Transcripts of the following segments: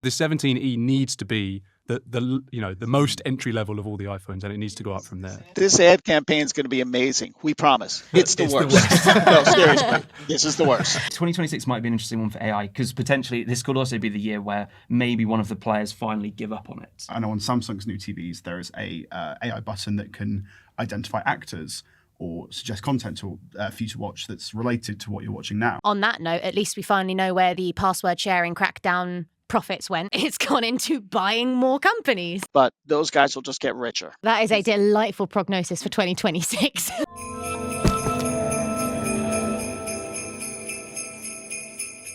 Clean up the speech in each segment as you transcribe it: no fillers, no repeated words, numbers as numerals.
The 17E needs to be the most entry level of all the iPhones, and it needs to go up from there. This ad campaign is going to be amazing. We promise. It's the worst. No, seriously, this is the worst. 2026 might be an interesting one for AI because potentially this could also be the year where maybe one of the players finally give up on it. I know on Samsung's new TVs there is a AI button that can identify actors or suggest content for you to watch that's related to what you're watching now. On that note, at least we finally know where the password sharing crackdown profits went. It's gone into buying more companies. But those guys will just get richer. That is a delightful prognosis for 2026.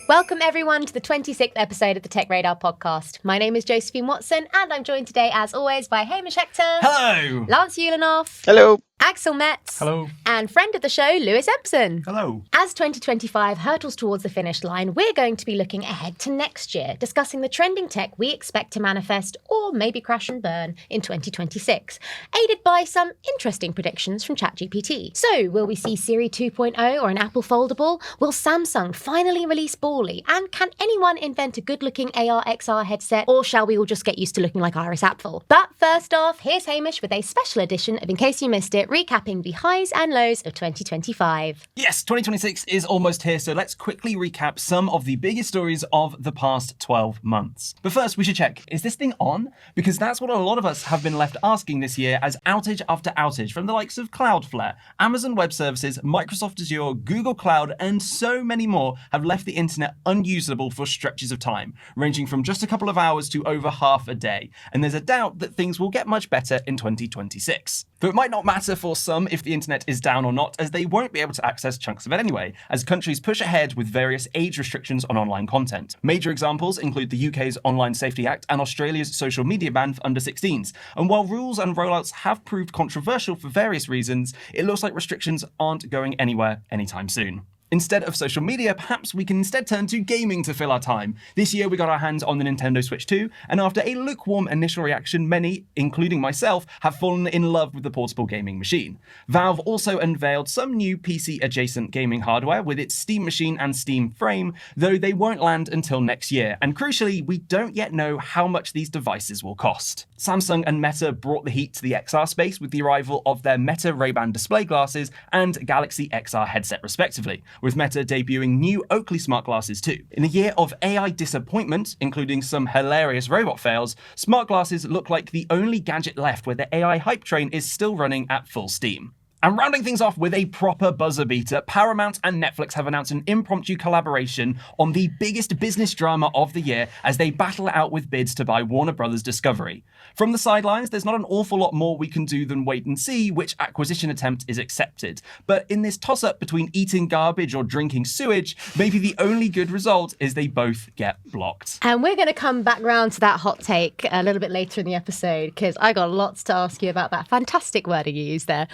Welcome, everyone, to the 26th episode of the TechRadar podcast. My name is Josephine Watson, and I'm joined today, as always, by Hamish Hector. Hello! Lance Ulanoff. Hello. Axel Metz. Hello. And friend of the show, Lewis Empson. Hello. As 2025 hurtles towards the finish line, we're going to be looking ahead to next year, discussing the trending tech we expect to manifest or maybe crash and burn in 2026, aided by some interesting predictions from ChatGPT. So, will we see Siri 2.0 or an Apple foldable? Will Samsung finally release Bally? And can anyone invent a good-looking AR/XR headset, or shall we all just get used to looking like Iris Apfel? But first off, here's Hamish with a special edition of In Case You Missed It, recapping the highs and lows of 2025. Yes, 2026 is almost here, so let's quickly recap some of the biggest stories of the past 12 months. But first, we should check, is this thing on? Because that's what a lot of us have been left asking this year as outage after outage from the likes of Cloudflare, Amazon Web Services, Microsoft Azure, Google Cloud, and so many more have left the internet unusable for stretches of time, ranging from just a couple of hours to over half a day. And there's a doubt that things will get much better in 2026. Though it might not matter for some if the internet is down or not, as they won't be able to access chunks of it anyway, as countries push ahead with various age restrictions on online content. Major examples include the UK's Online Safety Act and Australia's social media ban for under 16s. And while rules and rollouts have proved controversial for various reasons, it looks like restrictions aren't going anywhere anytime soon. Instead of social media, perhaps we can instead turn to gaming to fill our time. This year we got our hands on the Nintendo Switch 2, and after a lukewarm initial reaction, many, including myself, have fallen in love with the portable gaming machine. Valve also unveiled some new PC-adjacent gaming hardware with its Steam Machine and Steam Frame, though they won't land until next year, and crucially, we don't yet know how much these devices will cost. Samsung and Meta brought the heat to the XR space with the arrival of their Meta Ray-Ban display glasses and Galaxy XR headset respectively, with Meta debuting new Oakley smart glasses too. In a year of AI disappointment, including some hilarious robot fails, smart glasses look like the only gadget left where the AI hype train is still running at full steam. And rounding things off with a proper buzzer beater, Paramount and Netflix have announced an impromptu collaboration on the biggest business drama of the year as they battle it out with bids to buy Warner Bros. Discovery. From the sidelines, there's not an awful lot more we can do than wait and see which acquisition attempt is accepted. But in this toss-up between eating garbage or drinking sewage, maybe the only good result is they both get blocked. And we're going to come back round to that hot take a little bit later in the episode, because I got lots to ask you about that fantastic wording you used there.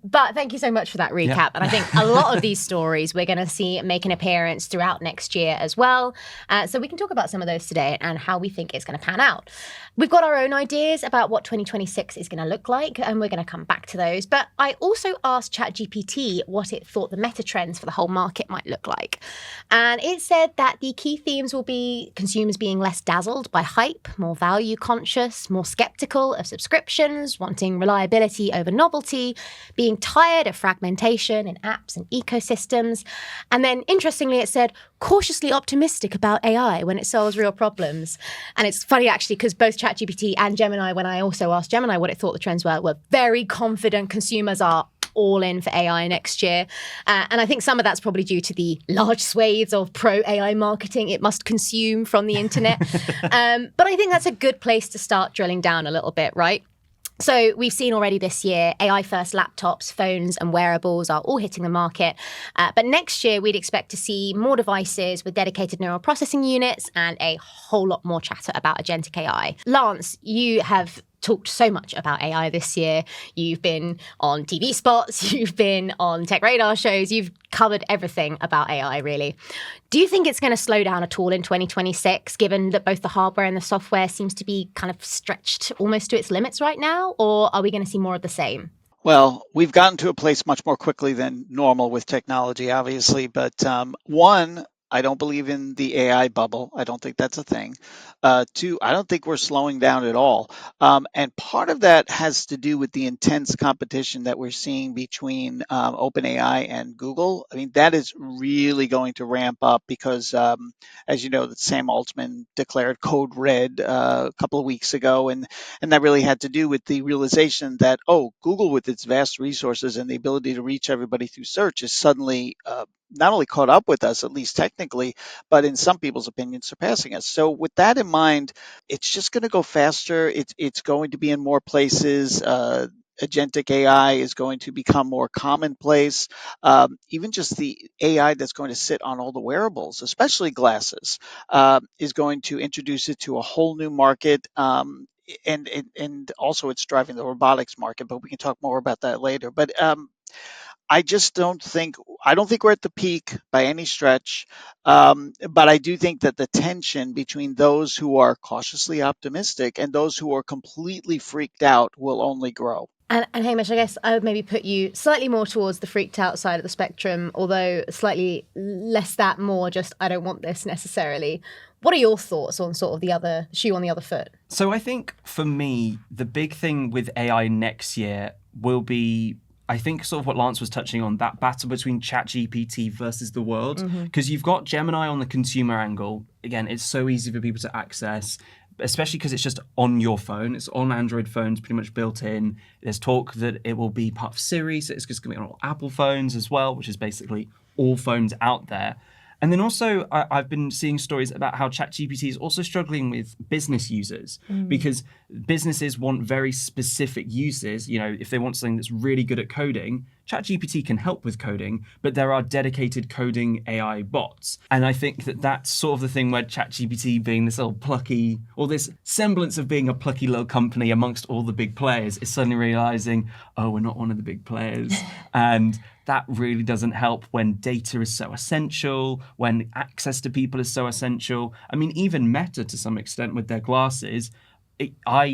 But thank you so much for that recap. Yeah. And I think a lot of these stories we're going to see make an appearance throughout next year as well. So we can talk about some of those today and how we think it's going to pan out. We've got our own ideas about what 2026 is going to look like, and we're going to come back to those. But I also asked ChatGPT what it thought the meta trends for the whole market might look like. And it said that the key themes will be consumers being less dazzled by hype, more value conscious, more skeptical of subscriptions, wanting reliability over novelty, being tired of fragmentation in apps and ecosystems. And then, interestingly, it said, cautiously optimistic about AI when it solves real problems. And it's funny, actually, because both ChatGPT and Gemini, when I also asked Gemini what it thought the trends were very confident consumers are all in for AI next year. And I think some of that's probably due to the large swathes of pro-AI marketing it must consume from the internet. But I think that's a good place to start drilling down a little bit, right? So we've seen already this year, AI-first laptops, phones and wearables are all hitting the market. But next year, we'd expect to see more devices with dedicated neural processing units and a whole lot more chatter about agentic AI. Lance, you have talked so much about AI this year. You've been on TV spots, you've been on TechRadar shows, you've covered everything about AI, really. Do you think it's going to slow down at all in 2026, given that both the hardware and the software seems to be kind of stretched almost to its limits right now? Or are we going to see more of the same? Well, we've gotten to a place much more quickly than normal with technology, obviously. But one, I don't believe in the AI bubble. I don't think that's a thing. Two, I don't think we're slowing down at all. And part of that has to do with the intense competition that we're seeing between OpenAI and Google. I mean, that is really going to ramp up because, as you know, that Sam Altman declared code red a couple of weeks ago, and that really had to do with the realization that, oh, Google, with its vast resources and the ability to reach everybody through search, is suddenly not only caught up with us, at least technically, but in some people's opinions, surpassing us. So with that in mind, it's just going to go faster. It's going to be in more places. Agentic AI is going to become more commonplace. Even just the AI that's going to sit on all the wearables, especially glasses, is going to introduce it to a whole new market. And also it's driving the robotics market, but we can talk more about that later. But I just I don't think we're at the peak by any stretch. But I do think that the tension between those who are cautiously optimistic and those who are completely freaked out will only grow. And Hamish, I guess I would maybe put you slightly more towards the freaked out side of the spectrum, although slightly less that, more just I don't want this necessarily. What are your thoughts on sort of the other shoe on the other foot? So I think for me, the big thing with AI next year will be, I think, sort of what Lance was touching on, that battle between ChatGPT versus the world. Because you've got Gemini on the consumer angle. Again, it's so easy for people to access, especially because it's just on your phone. It's on Android phones, pretty much built in. There's talk that it will be part of Siri, so it's just going to be on all Apple phones as well, which is basically all phones out there. And then also, I've been seeing stories about how ChatGPT is also struggling with business users because businesses want very specific uses. You know, if they want something that's really good at coding, ChatGPT can help with coding, but there are dedicated coding AI bots. And I think that that's sort of the thing where ChatGPT, being this little plucky, or this semblance of being a plucky little company amongst all the big players, is suddenly realizing, oh, we're not one of the big players. And that really doesn't help when data is so essential, when access to people is so essential. I mean, even Meta, to some extent, with their glasses, I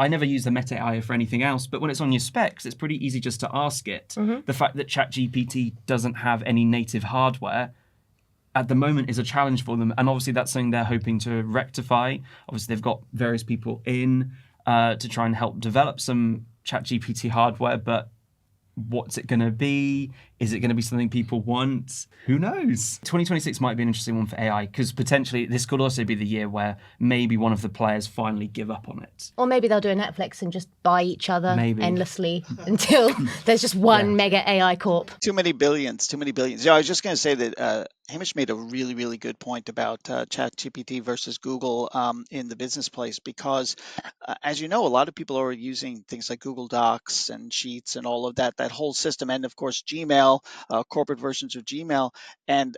never use the Meta AI for anything else, but when it's on your specs, it's pretty easy just to ask it. The fact that ChatGPT doesn't have any native hardware at the moment is a challenge for them, and obviously that's something they're hoping to rectify. Obviously, they've got various people in to try and help develop some ChatGPT hardware, but what's it going to be? Is it going to be something people want? Who knows? 2026 might be an interesting one for AI because potentially this could also be the year where maybe one of the players finally give up on it. Or maybe they'll do a Netflix and just buy each other endlessly until there's just one mega AI corp. Too many billions. Yeah, I was just going to say that Hamish made a really, really good point about ChatGPT versus Google in the business place because, as you know, a lot of people are using things like Google Docs and Sheets and all of that whole system, and of course Gmail, corporate versions of Gmail, and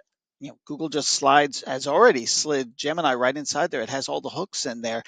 Google just has already slid Gemini right inside there. It has all the hooks in there,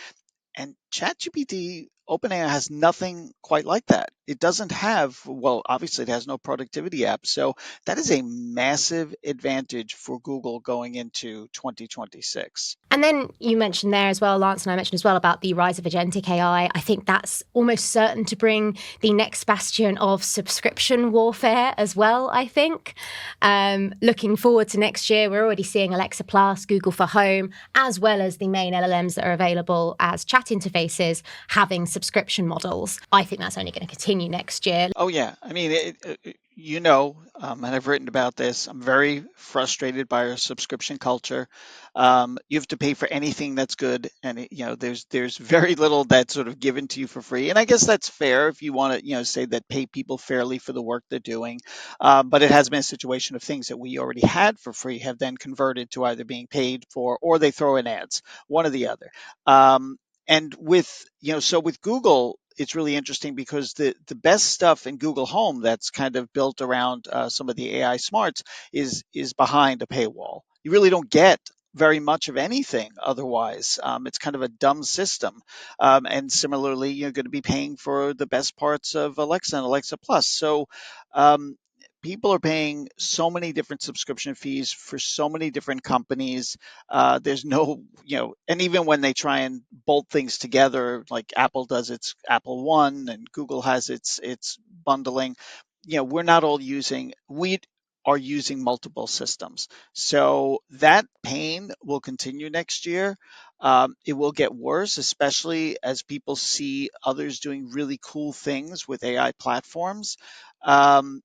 and ChatGPT, OpenAI has nothing quite like that. It doesn't have, well, obviously it has no productivity app. So that is a massive advantage for Google going into 2026. And then you mentioned there as well, Lance, and I mentioned as well about the rise of agentic AI. I think that's almost certain to bring the next bastion of subscription warfare as well, I think. Looking forward to next year, we're already seeing Alexa Plus, Google for Home, as well as the main LLMs that are available as chat interfaces having subscription models. I think that's only going to continue next year. Oh, yeah. I mean, and I've written about this, I'm very frustrated by our subscription culture. You have to pay for anything that's good, and there's very little that's sort of given to you for free. And I guess that's fair if you want to say that pay people fairly for the work they're doing. But it has been a situation of things that we already had for free have then converted to either being paid for or they throw in ads, one or the other. And with Google, it's really interesting because the best stuff in Google Home that's kind of built around some of the AI smarts is behind a paywall. You really don't get very much of anything otherwise. It's kind of a dumb system. And similarly, you're going to be paying for the best parts of Alexa and Alexa Plus. So people are paying so many different subscription fees for so many different companies. There's no, and even when they try and bolt things together, like Apple does its Apple One and Google has its bundling, we're not all using, are using multiple systems. So that pain will continue next year. It will get worse, especially as people see others doing really cool things with AI platforms. Um,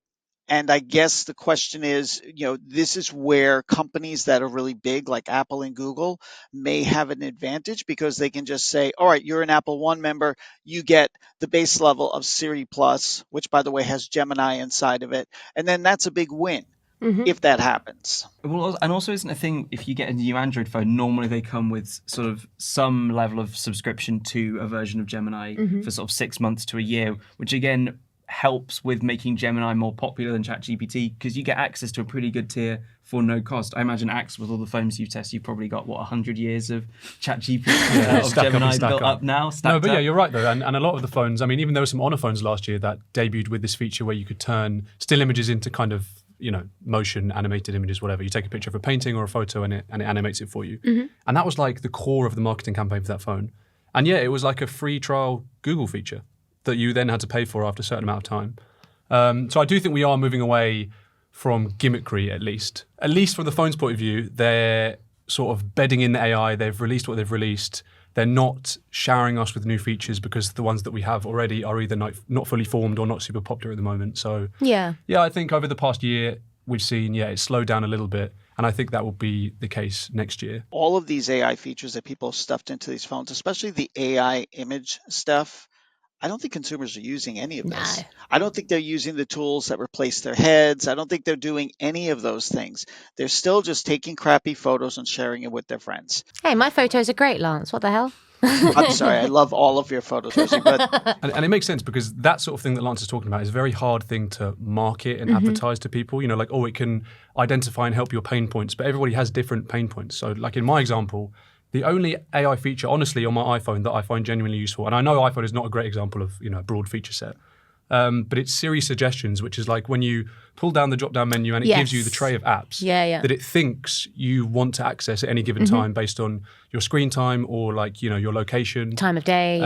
and I guess the question is, this is where companies that are really big, like Apple and Google, may have an advantage because they can just say, all right, you're an Apple One member, you get the base level of Siri Plus, which, by the way, has Gemini inside of it. And then that's a big win if that happens. Well, and also isn't a thing if you get a new Android phone, normally they come with sort of some level of subscription to a version of Gemini for sort of 6 months to a year, which again helps with making Gemini more popular than ChatGPT because you get access to a pretty good tier for no cost. I imagine, Axel, with all the phones you test, you've probably got, 100 years of ChatGPT of Gemini built up now? No, but yeah, you're right, though. And a lot of the phones, I mean, even there were some Honor phones last year that debuted with this feature where you could turn still images into kind of, motion animated images, whatever. You take a picture of a painting or a photo and it animates it for you. And that was like the core of the marketing campaign for that phone. And yeah, it was like a free trial Google feature that you then had to pay for after a certain amount of time. So I do think we are moving away from gimmickry, at least from the phone's point of view. They're sort of bedding in the AI. They've released what they've released. They're not showering us with new features because the ones that we have already are either not fully formed or not super popular at the moment. So yeah, I think over the past year we've seen, it's slowed down a little bit. And I think that will be the case next year. All of these AI features that people stuffed into these phones, especially the AI image stuff, I don't think consumers are using any of this. I don't think they're using the tools that replace their heads. I don't think they're doing any of those things. They're still just taking crappy photos and sharing it with their friends. Hey, my photos are great, Lance. What the hell? I'm sorry. I love all of your photos, Rosie, but and it makes sense because that sort of thing that Lance is talking about is a very hard thing to market and advertise to people. Like, it can identify and help your pain points, but everybody has different pain points. So like in my example, the only AI feature, honestly, on my iPhone that I find genuinely useful, and I know iPhone is not a great example of a broad feature set, but it's Siri suggestions, which is like when you pull down the drop-down menu and it gives you the tray of apps that it thinks you want to access at any given time based on your screen time or like your location, time of day.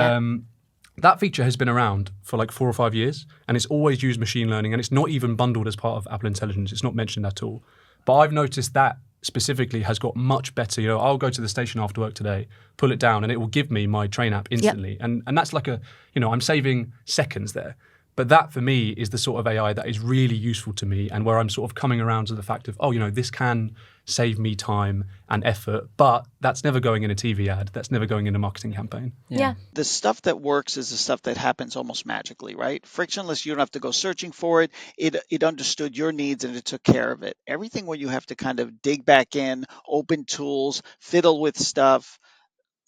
That feature has been around for like 4 or 5 years, and it's always used machine learning, and it's not even bundled as part of Apple Intelligence. It's not mentioned at all. But I've noticed that specifically has got much better. I'll go to the station after work today, pull it down, and it will give me my train app instantly. And that's like I'm saving seconds there. But that for me is the sort of AI that is really useful to me, and where I'm sort of coming around to the fact of, this can save me time and effort, but that's never going in a TV ad. That's never going in a marketing campaign. Yeah. The stuff that works is the stuff that happens almost magically, right? Frictionless, you don't have to go searching for it. It understood your needs and it took care of it. Everything where you have to kind of dig back in, open tools, fiddle with stuff,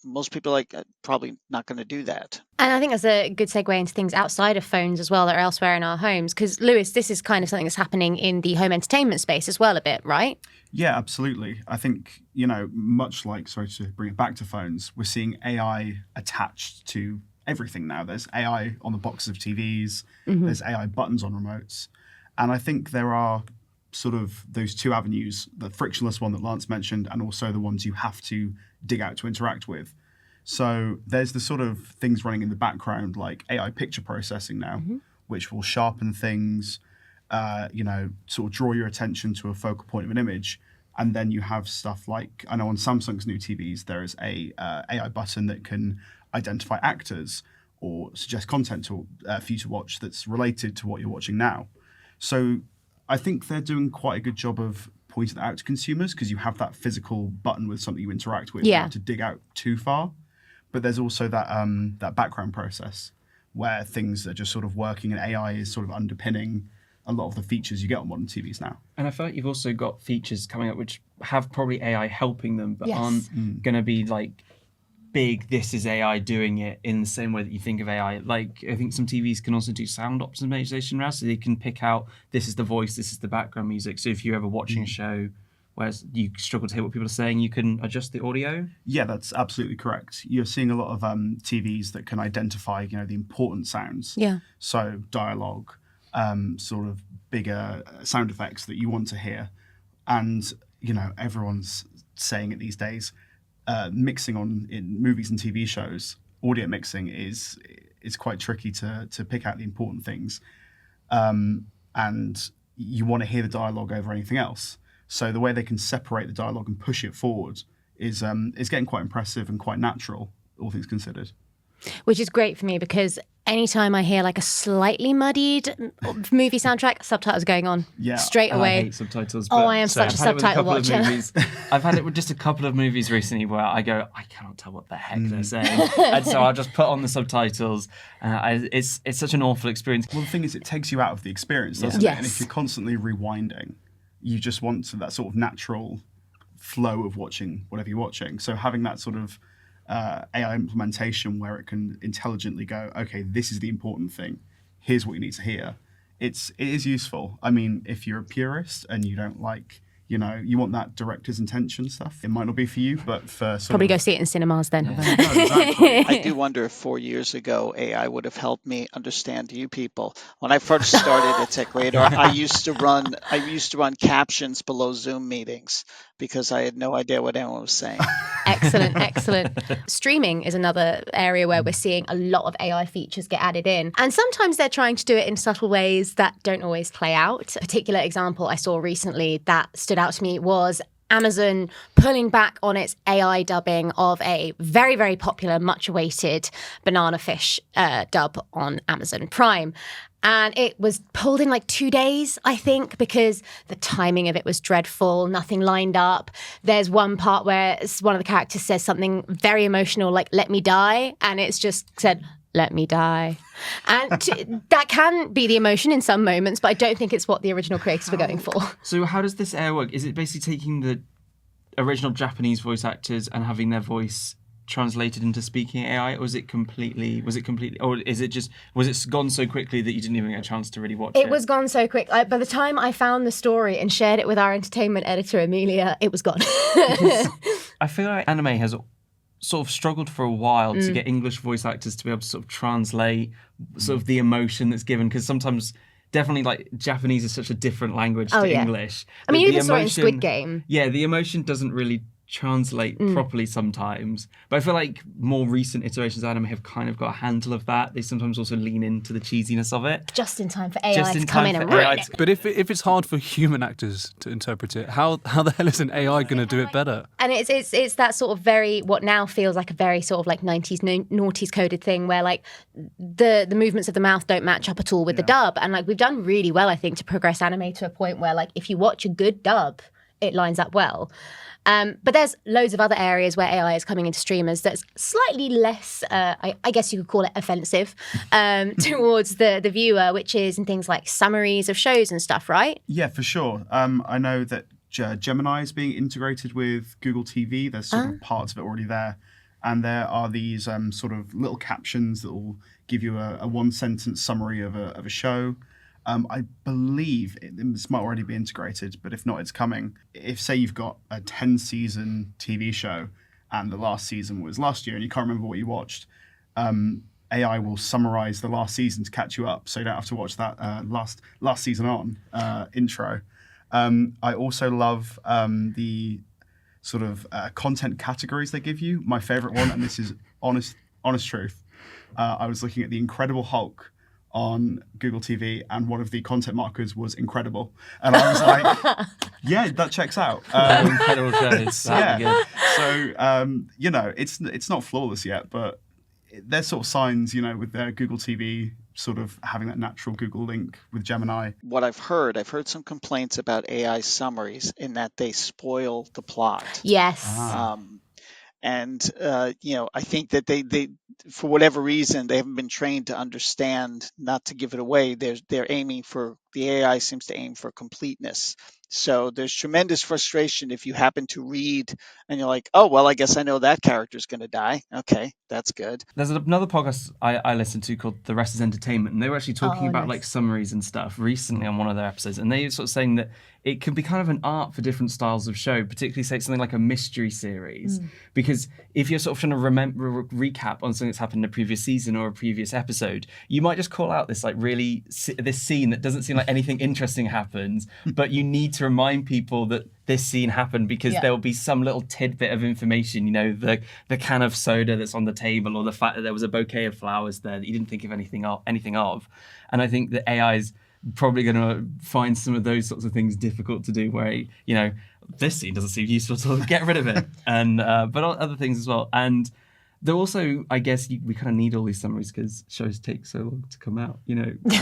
most people are probably not going to do that. And I think that's a good segue into things outside of phones as well that are elsewhere in our homes. Because, Lewis, this is kind of something that's happening in the home entertainment space as well a bit, right? Yeah, absolutely. I think, much like, sorry to bring it back to phones, we're seeing AI attached to everything now. There's AI on the boxes of TVs, there's AI buttons on remotes. And I think there are sort of those two avenues, the frictionless one that Lance mentioned, and also the ones you have to dig out to interact with. So there's the sort of things running in the background, like AI picture processing now, which will sharpen things, sort of draw your attention to a focal point of an image. And then you have stuff like, I know on Samsung's new TVs, there is a AI button that can identify actors or suggest content for you to watch that's related to what you're watching now. So I think they're doing quite a good job of pointing that out to consumers because you have that physical button with something you interact with, not to dig out too far. But there's also that background process where things are just sort of working and AI is sort of underpinning a lot of the features you get on modern TVs now. And I feel like you've also got features coming up which have probably AI helping them, but aren't going to be like big, this is AI doing it in the same way that you think of AI. Like, I think some TVs can also do sound optimization now, so they can pick out, this is the voice, this is the background music. So if you're ever watching a show where you struggle to hear what people are saying, you can adjust the audio? Yeah, that's absolutely correct. You're seeing a lot of TVs that can identify, the important sounds. Yeah. So dialogue, sort of bigger sound effects that you want to hear. And, everyone's saying it these days, mixing in movies and TV shows, audio mixing is quite tricky to pick out the important things. And you want to hear the dialogue over anything else. So the way they can separate the dialogue and push it forward is getting quite impressive and quite natural, all things considered. Which is great for me because anytime I hear like a slightly muddied movie soundtrack, subtitles going on straight And away. I hate subtitles. Oh, but I am such a I've had it with subtitle couple of watcher. movies. I've had it with just a couple of movies recently where I go, I cannot tell what the heck they're saying, and so I'll just put on the subtitles. It's such an awful experience. Well, the thing is, it takes you out of the experience, doesn't it? Yes. And if you're constantly rewinding, you just want that sort of natural flow of watching whatever you're watching. So having that sort of AI implementation where it can intelligently go, okay, this is the important thing. Here's what you need to hear. It is useful. I mean, if you're a purist and you don't like, you want that director's intention stuff, it might not be for you, but for Probably go see it in cinemas then. No, exactly. I do wonder if 4 years ago AI would have helped me understand you people. When I first started at TechRadar, I used to run captions below Zoom meetings because I had no idea what anyone was saying. Excellent. Streaming is another area where we're seeing a lot of AI features get added in. And sometimes they're trying to do it in subtle ways that don't always play out. A particular example I saw recently that stood out to me was Amazon pulling back on its AI dubbing of a very, very popular, much awaited banana fish dub on Amazon Prime. And it was pulled in like 2 days, I think, because the timing of it was dreadful. Nothing lined up. There's one part where one of the characters says something very emotional, like, let me die. And it's just said, let me die. And that can be the emotion in some moments, but I don't think it's what the original creators were going for. So how does this AI work? Is it basically taking the original Japanese voice actors and having their voice translated into speaking AI, or was it completely, or is it just, was it gone so quickly that you didn't even get a chance to really watch it? It was gone so quick. By the time I found the story and shared it with our entertainment editor, Amelia, it was gone. I feel like anime has sort of struggled for a while to get English voice actors to be able to sort of translate sort of the emotion that's given, because sometimes definitely like Japanese is such a different language to English. I mean, that you the even saw it in emotion- Squid Game. Yeah, the emotion doesn't really translate properly sometimes. But I feel like more recent iterations of anime have kind of got a handle of that. They sometimes also lean into the cheesiness of it. Just in time for AI to come in and ruin it. But if it's hard for human actors to interpret it, how the hell is an AI going to do it better? And it's that sort of very, what now feels like a very sort of like 90s noughties coded thing where like the movements of the mouth don't match up at all with the dub. And like we've done really well, I think, to progress anime to a point where like if you watch a good dub, it lines up well. But there's loads of other areas where AI is coming into streamers that's slightly less, I guess you could call it offensive, towards the viewer, which is in things like summaries of shows and stuff, right? Yeah, for sure. I know that Gemini is being integrated with Google TV. There's sort of parts of it already there. And there are these sort of little captions that will give you a one-sentence summary of a show. I believe this might already be integrated, but if not, it's coming. If, say, you've got a 10-season TV show and the last season was last year and you can't remember what you watched, AI will summarize the last season to catch you up, so you don't have to watch that last season on intro. I also love the sort of content categories they give you. My favorite one, and this is honest truth, I was looking at The Incredible Hulk on Google TV, and one of the content markers was incredible, and I was like, "Yeah, that checks out." Incredible shows. Yeah. So it's not flawless yet, but there's sort of signs, with their Google TV sort of having that natural Google link with Gemini. What I've heard some complaints about AI summaries in that they spoil the plot. Yes. I think that they for whatever reason they haven't been trained to understand not to give it away. They're aiming for, the AI seems to aim for completeness. So there's tremendous frustration if you happen to read and you're like, oh, well, I guess I know that character's going to die. Okay, that's good. There's another podcast I listened to called The Rest is Entertainment, and they were actually talking about nice. like summaries and stuff recently on one of their episodes, and they were sort of saying that it can be kind of an art for different styles of show, particularly say something like a mystery series, because if you're sort of trying to recap on something that's happened in a previous season or a previous episode, you might just call out this like this scene that doesn't seem like anything interesting happens, but you need to remind people that this scene happened because there will be some little tidbit of information, the can of soda that's on the table, or the fact that there was a bouquet of flowers there that you didn't think of anything of. And I think that AI's probably going to find some of those sorts of things difficult to do where, this scene doesn't seem useful, so get rid of it. And but other things as well. And there also, I guess, we kind of need all these summaries because shows take so long to come out.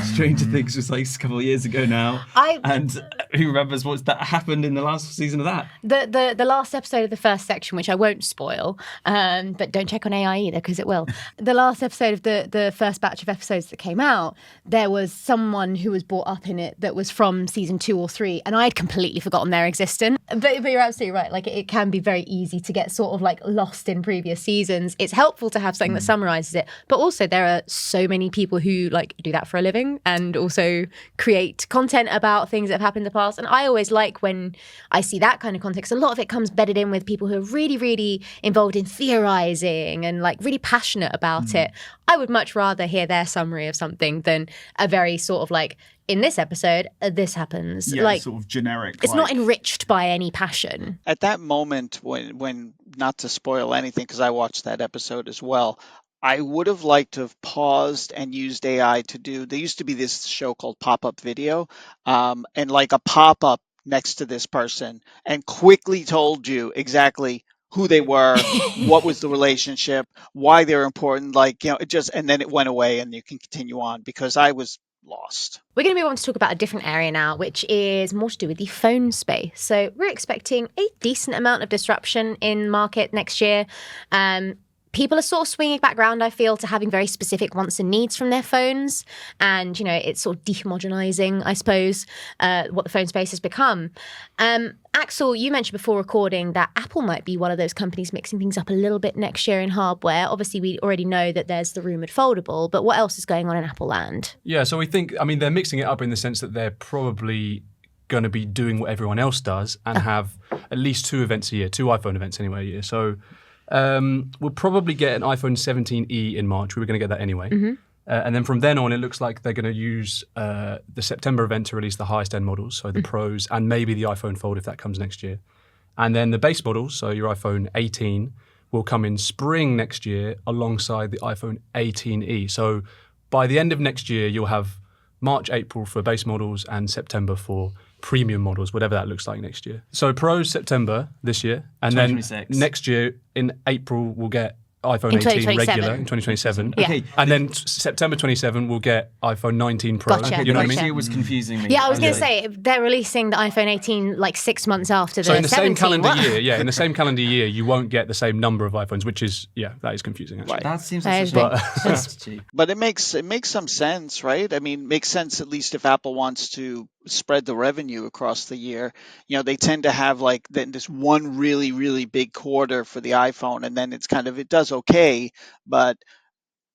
Stranger Things was like a couple of years ago now. And who remembers what that happened in the last season of that? The last episode of the first section, which I won't spoil, but don't check on AI either because it will. The last episode of the first batch of episodes that came out, there was someone who was brought up in it that was from season 2 or 3, and I'd completely forgotten their existence. But you're absolutely right. Like it can be very easy to get sort of like lost in previous seasons. It's helpful to have something that summarizes it, but also there are so many people who like do that for a living and also create content about things that have happened in the past. And I always like when I see that kind of context. A lot of it comes bedded in with people who are really, really involved in theorizing and like really passionate about it. I would much rather hear their summary of something than a very sort of like, in this episode, this happens. Yeah, like sort of generic. It's not enriched by any passion. At that moment, when not to spoil anything, because I watched that episode as well, I would have liked to have paused and used AI to do. There used to be this show called Pop-Up Video, and like a pop-up next to this person, and quickly told you exactly who they were, what was the relationship, why they're important, it just, and then it went away, and you can continue on because I was lost. We're going to move on to talk about a different area now, which is more to do with the phone space. So we're expecting a decent amount of disruption in market next year. People are sort of swinging back around, I feel, to having very specific wants and needs from their phones. And, it's sort of dehomogenizing, I suppose, what the phone space has become. Axel, you mentioned before recording that Apple might be one of those companies mixing things up a little bit next year in hardware. Obviously, we already know that there's the rumoured foldable, but what else is going on in Apple land? Yeah, so we think, they're mixing it up in the sense that they're probably going to be doing what everyone else does and have at least 2 events a year, 2 iPhone events anyway a year. So we'll probably get an iPhone 17e in March. We were going to get that anyway. And then from then on, it looks like they're going to use the September event to release the highest end models, so the Pros and maybe the iPhone Fold if that comes next year. And then the base models, so your iPhone 18, will come in spring next year alongside the iPhone 18e. So by the end of next year, you'll have March, April for base models and September for premium models, whatever that looks like next year. So Pros September this year, and then next year in April we'll get iPhone 18 regular in 2027. Yeah. Okay. And then September 27 we'll get iPhone 19 Pro. Gotcha. You know what I mean? Next year was confusing me. Yeah, I was going to say, they're releasing the iPhone 18 like 6 months after the 17. So in the same calendar year, in the same calendar year, you won't get the same number of iPhones, which is, that is confusing actually. Right. That seems That like is such big. a strategy. But it makes some sense, right? I mean, makes sense at least if Apple wants to spread the revenue across the year. They tend to have like this one really, really big quarter for the iPhone, and then it does okay, but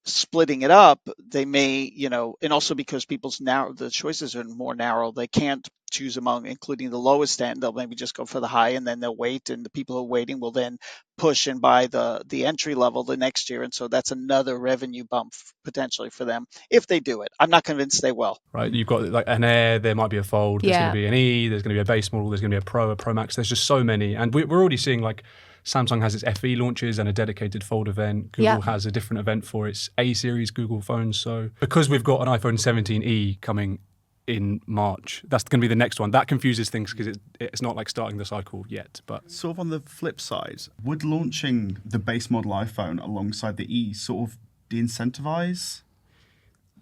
splitting it up, they may, and also because the choices are more narrow, they can't choose among including the lowest end. They'll maybe just go for the high, and then they'll wait, and the people who are waiting will then push and buy the entry level the next year, and so that's another revenue bump potentially for them if they do it. I'm not convinced they will. Right, you've got like an Air, there might be a Fold, there's going to be an E, there's going to be a base model, there's going to be a Pro Max. There's just so many, and we're already seeing like Samsung has its FE launches and a dedicated Fold event. Google has a different event for its A series Google phones. So because we've got an iPhone 17e coming in March, that's going to be the next one. That confuses things because it's not like starting the cycle yet. But sort of on the flip side, would launching the base model iPhone alongside the E sort of de-incentivize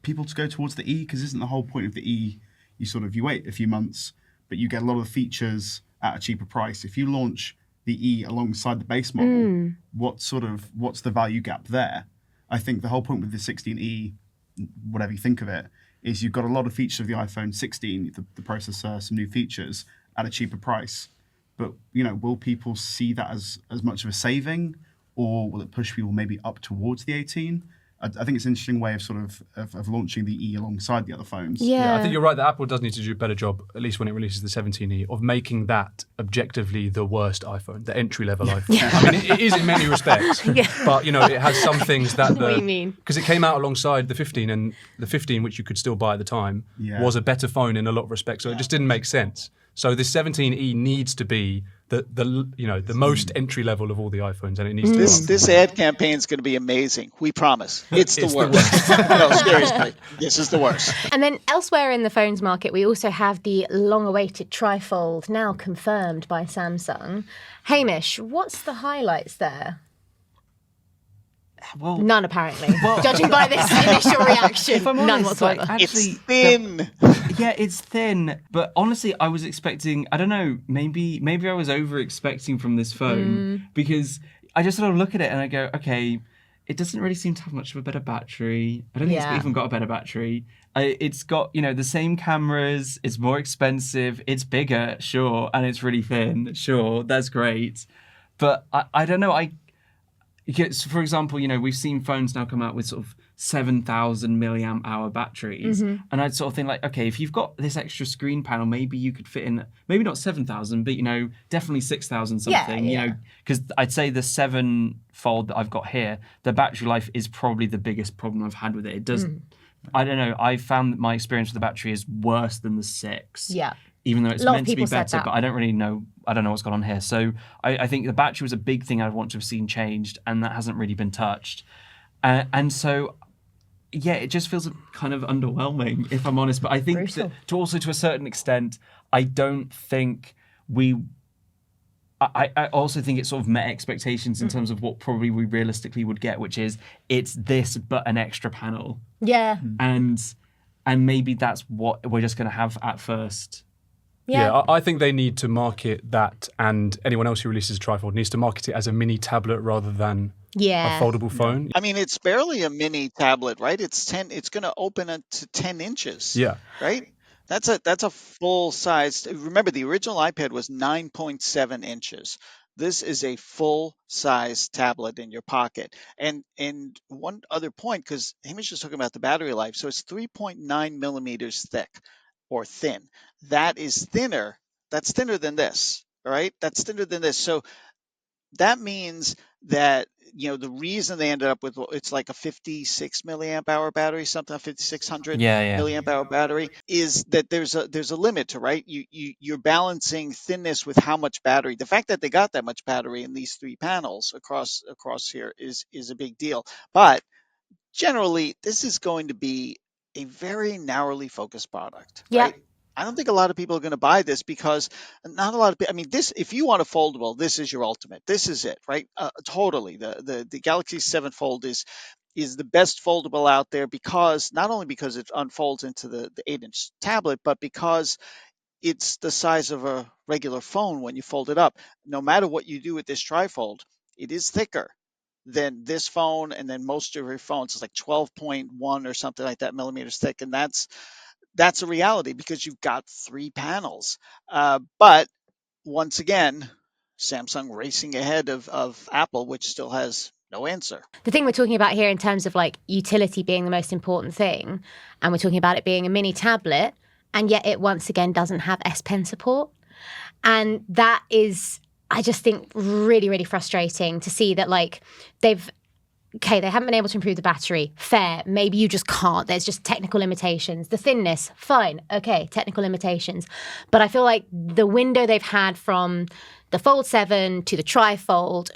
people to go towards the E? Because isn't the whole point of the E, you wait a few months, but you get a lot of the features at a cheaper price. If you launch the E alongside the base model, what's the value gap there? I think the whole point with the 16E, whatever you think of it, is you've got a lot of features of the iPhone 16, the processor, some new features at a cheaper price. But will people see that as much of a saving, or will it push people maybe up towards the 18? I think it's an interesting way of launching the E alongside the other phones. Yeah, I think you're right that Apple does need to do a better job, at least when it releases the 17e, of making that objectively the worst iPhone, the entry-level iPhone. I mean, it is in many respects, but it has some things that What do you mean? Because it came out alongside the 15, and the 15, which you could still buy at the time, was a better phone in a lot of respects, so it just didn't make sense. So the 17e needs to be the the most entry level of all the iPhones, and it needs to. This ad campaign is going to be amazing. We promise. It's the worst. No, seriously, this is the worst. And then elsewhere in the phones market, we also have the long-awaited Trifold, now confirmed by Samsung. Hamish, what's the highlights there? Well, None, apparently. Judging by this initial reaction, if I'm none honest, like, whatsoever. actually, It's thin. yeah, it's thin. But honestly, I was expecting, I don't know, maybe I was over expecting from this phone because I just sort of look at it and I go, okay, it doesn't really seem to have much of a better battery. I don't think it's even got a better battery. It's got, the same cameras. It's more expensive. It's bigger, sure. And it's really thin, sure. That's great. But I don't know. For example, we've seen phones now come out with sort of 7,000 milliamp hour batteries. And I'd sort of think like, okay, if you've got this extra screen panel, maybe you could fit in, maybe not 7,000, but, definitely 6,000 something, because I'd say the 7 Fold that I've got here, the battery life is probably the biggest problem I've had with it. It does, I don't know, I found that my experience with the battery is worse than the 6. Yeah. Even though it's meant to be better, but I don't really know. I don't know what's gone on here. So I think the battery was a big thing I'd want to have seen changed, and that hasn't really been touched. And so, yeah, it just feels kind of underwhelming, if I'm honest. But I think that to a certain extent, I don't think I also think it sort of met expectations in terms of what probably we realistically would get, which is it's this but an extra panel. Yeah. And maybe that's what we're just going to have at first. Yeah, I think they need to market that, and anyone else who releases a Trifold needs to market it as a mini tablet rather than a foldable phone. I mean, it's barely a mini tablet, right? It's going to open it to 10 inches. Yeah. Right? That's a full size. Remember, the original iPad was 9.7 inches. This is a full size tablet in your pocket. And one other point, because Hamish was talking about the battery life, so it's 3.9 millimeters thick or thin. That is thinner. That's thinner than this, right? That's thinner than this. So that means that, the reason they ended up with, it's like a 56 milliamp hour battery, something, a 5600 milliamp hour battery, is that there's a limit to, right? You're balancing thinness with how much battery. The fact that they got that much battery in these 3 panels across here is a big deal. But generally, this is going to be a very narrowly focused product, right? I don't think a lot of people are going to buy this because not a lot of people. I mean, if you want a foldable, this is your ultimate. This is it, right? Totally. The Galaxy 7 Fold is the best foldable out there because not only because it unfolds into the 8-inch tablet, but because it's the size of a regular phone when you fold it up. No matter what you do with this Trifold, it is thicker than this phone, and then most of your phones. It's like 12.1 or something like that millimeters thick, and that's a reality because you've got 3 panels. But once again, Samsung racing ahead of Apple, which still has no answer. The thing we're talking about here in terms of like utility being the most important thing, and we're talking about it being a mini tablet, and yet it once again doesn't have S Pen support. And that is, I just think, really, really frustrating to see that like they haven't been able to improve the battery. Fair. Maybe you just can't. There's just technical limitations. The thinness, fine. Okay, technical limitations. But I feel like the window they've had from the Fold 7 to the Trifold,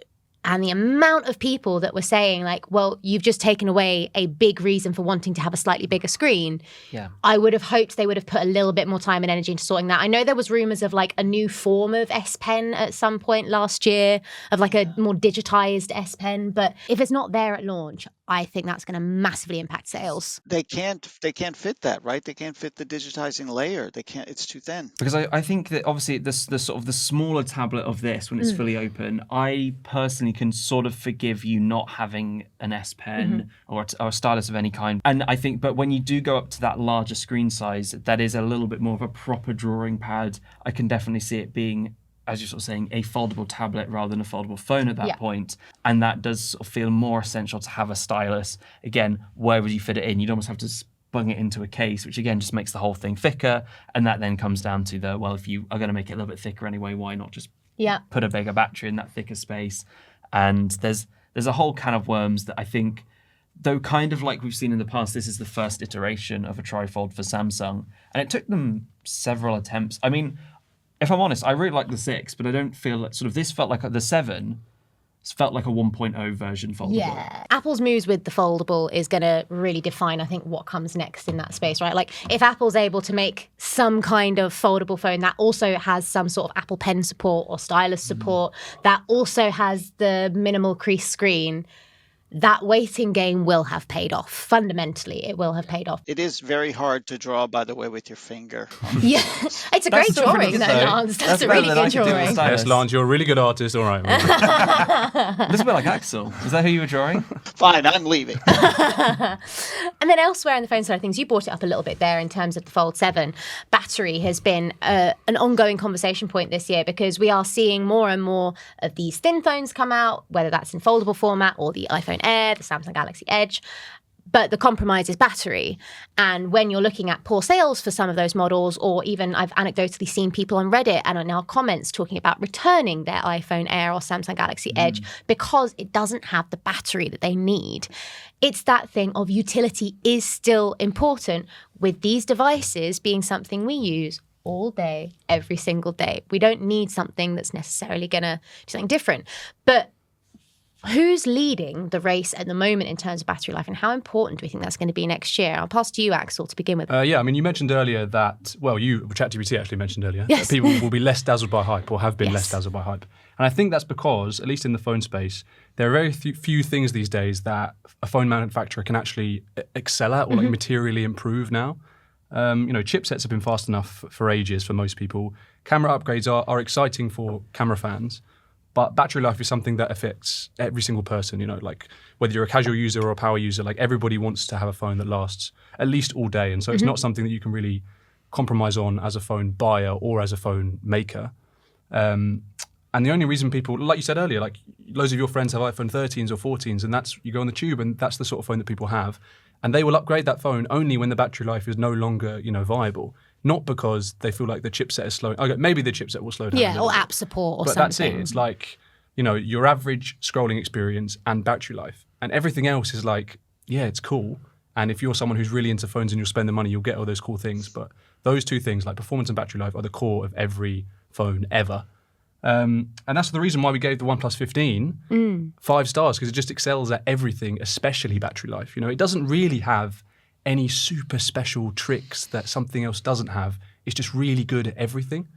and the amount of people that were saying like, well, you've just taken away a big reason for wanting to have a slightly bigger screen. Yeah. I would have hoped they would have put a little bit more time and energy into sorting that. I know there was rumors of like a new form of S Pen at some point last year, of like a more digitized S Pen. But if it's not there at launch, I think that's going to massively impact sales. They can't fit that, right? They can't fit the digitizing layer. They can't. It's too thin. Because I think that obviously the sort of the smaller tablet of this when it's fully open, I personally can sort of forgive you not having an S Pen or a stylus of any kind. And I think, but when you do go up to that larger screen size, that is a little bit more of a proper drawing pad. I can definitely see it being, as you're sort of saying, a foldable tablet rather than a foldable phone at that point. And that does sort of feel more essential to have a stylus. Again, where would you fit it in? You'd almost have to bung it into a case, which again just makes the whole thing thicker. And that then comes down to if you are going to make it a little bit thicker anyway, why not just put a bigger battery in that thicker space? And there's a whole can of worms that I think, though kind of like we've seen in the past, this is the first iteration of a Trifold for Samsung. And it took them several attempts. I mean, if I'm honest, I really like the 6, but I don't feel like this felt like the 7 felt like a 1.0 version foldable. Yeah. Apple's moves with the foldable is going to really define, I think, what comes next in that space, right? Like, if Apple's able to make some kind of foldable phone that also has some sort of Apple Pen support or stylus support, that also has the minimal crease screen, that waiting game will have paid off. Fundamentally, it will have paid off. It is very hard to draw, by the way, with your finger. Yeah, it's a great still pretty drawing, good, though, though. Lance. That's a better really than I good could do with drawing. stylus. Yes, Lance, you're a really good artist. All right. Man. This is a bit like Axel. Is that who you were drawing? Fine, I'm leaving. And then elsewhere in the phone side of things, you brought it up a little bit there in terms of the Fold 7. Battery has been an ongoing conversation point this year because we are seeing more and more of these thin phones come out, whether that's in foldable format or the iPhone Air, the Samsung Galaxy Edge. But the compromise is battery. And when you're looking at poor sales for some of those models, or even I've anecdotally seen people on Reddit and in our comments talking about returning their iPhone Air or Samsung Galaxy Edge because it doesn't have the battery that they need. It's that thing of utility is still important with these devices being something we use all day, every single day. We don't need something that's necessarily going to do something different. But who's leading the race at the moment in terms of battery life, and how important do we think that's going to be next year? I'll pass to you, Axel, to begin with. Yeah, I mean, you mentioned earlier that, ChatGPT actually mentioned earlier, Yes. that people will be less dazzled by hype or have been Yes. less dazzled by hype. And I think that's because, at least in the phone space, there are very few things these days that a phone manufacturer can actually excel at or like materially improve now. Chipsets have been fast enough for ages for most people. Camera upgrades are exciting for camera fans. But battery life is something that affects every single person, like whether you're a casual user or a power user, like everybody wants to have a phone that lasts at least all day. And so it's not something that you can really compromise on as a phone buyer or as a phone maker. And the only reason people, like you said earlier, like loads of your friends have iPhone 13s or 14s, and you go on the tube and that's the sort of phone that people have. And they will upgrade that phone only when the battery life is no longer, viable. Not because they feel like the chipset is slowing. Okay, maybe the chipset will slow down. Yeah, or app support or but something. that's it. It's like, your average scrolling experience and battery life. And everything else is like, yeah, it's cool. And if you're someone who's really into phones and you'll spend the money, you'll get all those cool things. But those two things, like performance and battery life, are the core of every phone ever. And that's the reason why we gave the OnePlus 15 5 stars, because it just excels at everything, especially battery life. It doesn't really have any super special tricks that something else doesn't have. It's just really good at everything.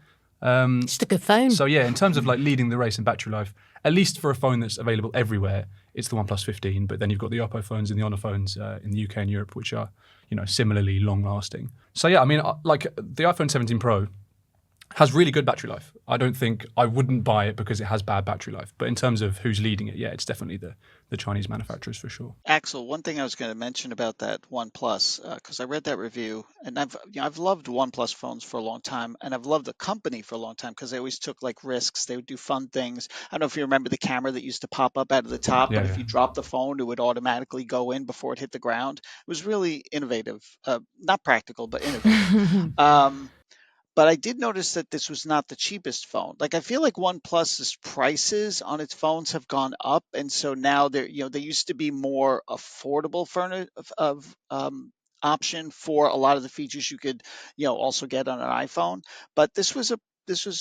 Just a good phone. So yeah, in terms of like leading the race in battery life, at least for a phone that's available everywhere, it's the OnePlus 15. But then you've got the Oppo phones and the Honor phones in the UK and Europe, which are similarly long lasting. So yeah, I mean, like the iPhone 17 Pro has really good battery life. I don't think I wouldn't buy it because it has bad battery life. But in terms of who's leading it, yeah, it's definitely the Chinese manufacturers for sure. Axel, one thing I was going to mention about that OnePlus, because I read that review, and I've loved OnePlus phones for a long time, and I've loved the company for a long time because they always took like risks. They would do fun things. I don't know if you remember the camera that used to pop up out of the top, but if you dropped the phone, it would automatically go in before it hit the ground. It was really innovative, not practical, but innovative. But I did notice that this was not the cheapest phone. Like I feel like OnePlus's prices on its phones have gone up, and so now they used to be more affordable option for a lot of the features you could also get on an iPhone. But this was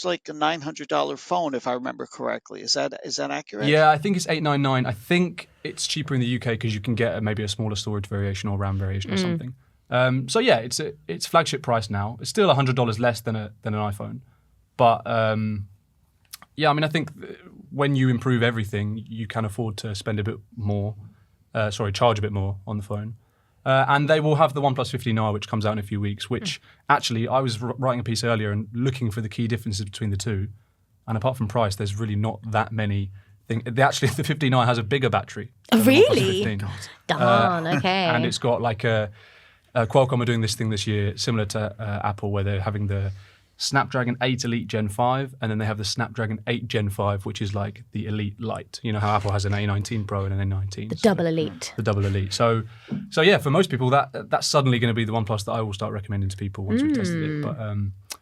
like a $900 phone, if I remember correctly. Is that accurate? Yeah, I think it's $899. I think it's cheaper in the UK because you can get maybe a smaller storage variation or RAM variation or something. So yeah, it's flagship price now. It's still $100 less than an iPhone, but yeah, I mean, I think when you improve everything, you can afford to spend a bit more. Charge a bit more on the phone, and they will have the OnePlus 15R, which comes out in a few weeks. Which actually, I was writing a piece earlier and looking for the key differences between the two, and apart from price, there's really not that many. Actually, the 15R has a bigger battery. Oh, really? The 15. Darn. Okay. And it's got like Qualcomm are doing this thing this year, similar to Apple, where they're having the Snapdragon 8 Elite Gen 5, and then they have the Snapdragon 8 Gen 5, which is like the Elite Lite. You know how Apple has an A19 Pro and an A19. The double Elite. The double Elite. So yeah, for most people, that's suddenly going to be the OnePlus that I will start recommending to people once we've tested it. But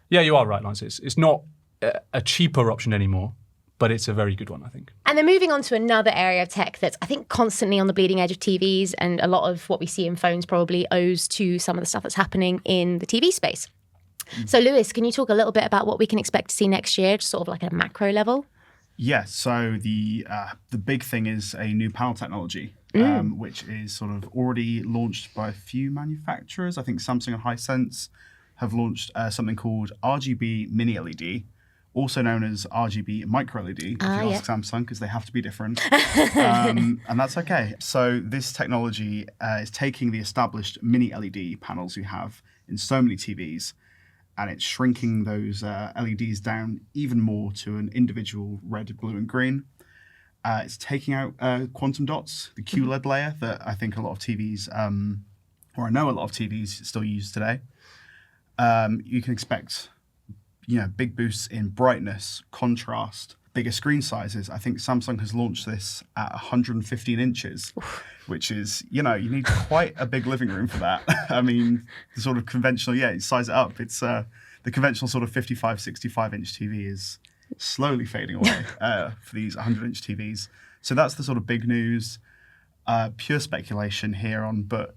yeah, you are right, Lance. It's not a cheaper option anymore, but it's a very good one, I think. And then moving on to another area of tech that's, I think, constantly on the bleeding edge of TVs, and a lot of what we see in phones probably owes to some of the stuff that's happening in the TV space. So, Lewis, can you talk a little bit about what we can expect to see next year, just sort of like at a macro level? Yeah, so the big thing is a new panel technology, which is sort of already launched by a few manufacturers. I think Samsung and Hisense have launched something called RGB Mini LED, also known as RGB Micro LED, if you ask Samsung, because they have to be different. And that's okay. So this technology is taking the established Mini LED panels you have in so many TVs, and it's shrinking those LEDs down even more to an individual red, blue, and green. It's taking out quantum dots, the QLED layer that I think a lot of TVs, or I know a lot of TVs still use today. You can expect, big boosts in brightness, contrast, bigger screen sizes. I think Samsung has launched this at 115 inches, which is, you need quite a big living room for that. I mean, the sort of conventional, size it up. It's the conventional sort of 55, 65-inch TV is slowly fading away for these 100-inch TVs. So that's the sort of big news. Pure speculation here on, but,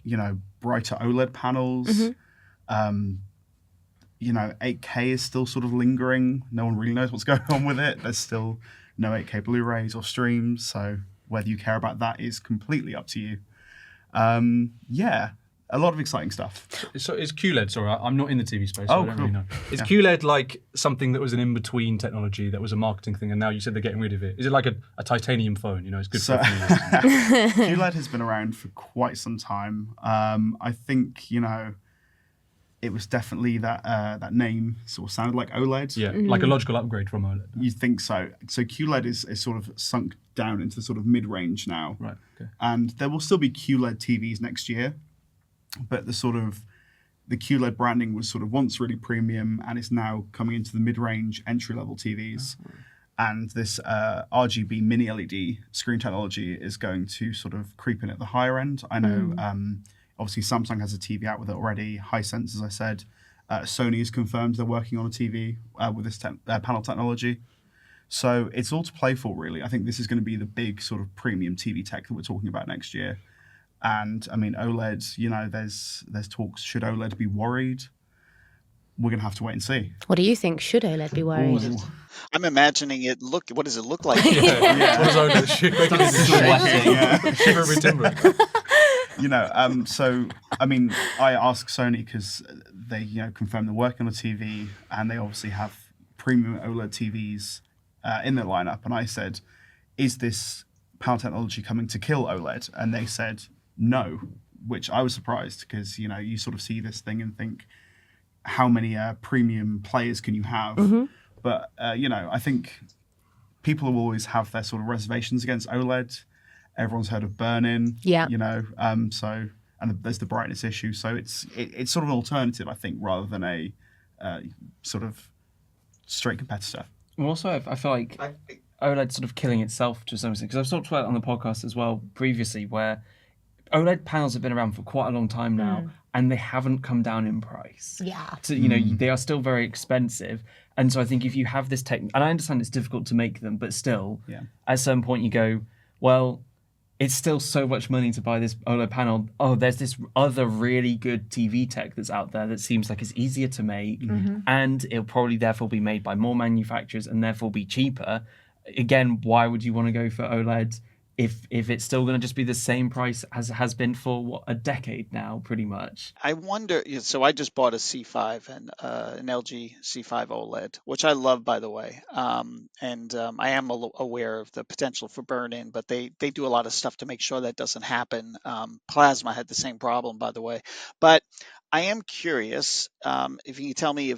brighter OLED panels. 8K is still sort of lingering. No one really knows what's going on with it. There's still no 8K Blu-rays or streams, so whether you care about that is completely up to you. A lot of exciting stuff. So is QLED, sorry, I'm not in the TV space, so I don't cool. really know. Is QLED like something that was an in-between technology that was a marketing thing, and now you said they're getting rid of it? Is it like a titanium phone? It's good for a few years. QLED has been around for quite some time. I think, it was definitely that name sort of sounded like OLED. Yeah, like a logical upgrade from OLED. You think so. So QLED is sort of sunk down into the sort of mid-range now. Right, okay. And there will still be QLED TVs next year, but the QLED branding was sort of once really premium and is now coming into the mid-range entry-level TVs. Oh, right. And this RGB Mini LED screen technology is going to sort of creep in at the higher end. I know obviously Samsung has a TV out with it already. Hisense, as I said. Sony has confirmed they're working on a TV with this panel technology. So it's all to play for, really. I think this is going to be the big sort of premium TV tech that we're talking about next year. And I mean, OLED, there's talks, should OLED be worried? We're going to have to wait and see. What do you think? Should OLED be worried? Ooh. I'm imagining it. What does it look like? What does OLED shiver every timber? So, I mean, I asked Sony because they, confirmed they're working on a TV and they obviously have premium OLED TVs in their lineup. And I said, is this panel technology coming to kill OLED? And they said, no, which I was surprised because, you sort of see this thing and think, how many premium players can you have? Mm-hmm. But, I think people will always have their sort of reservations against OLED. Everyone's heard of burn-in, and there's the brightness issue. So it's sort of an alternative, I think, rather than a sort of straight competitor. Well, also, I feel like OLED's sort of killing itself to some extent, because I've talked about it on the podcast as well previously, where OLED panels have been around for quite a long time now, and they haven't come down in price. Yeah. So, they are still very expensive. And so I think if you have this tech, and I understand it's difficult to make them, but still, at some point you go, well, it's still so much money to buy this OLED panel. Oh, there's this other really good TV tech that's out there that seems like it's easier to make, and it'll probably therefore be made by more manufacturers and therefore be cheaper. Again, why would you want to go for OLED if it's still going to just be the same price as it has been for a decade now, pretty much? I wonder. So I just bought a C5 and an LG C5 OLED, which I love, by the way. And I am aware of the potential for burn-in, but they do a lot of stuff to make sure that doesn't happen. Plasma had the same problem, by the way. But I am curious if you can tell me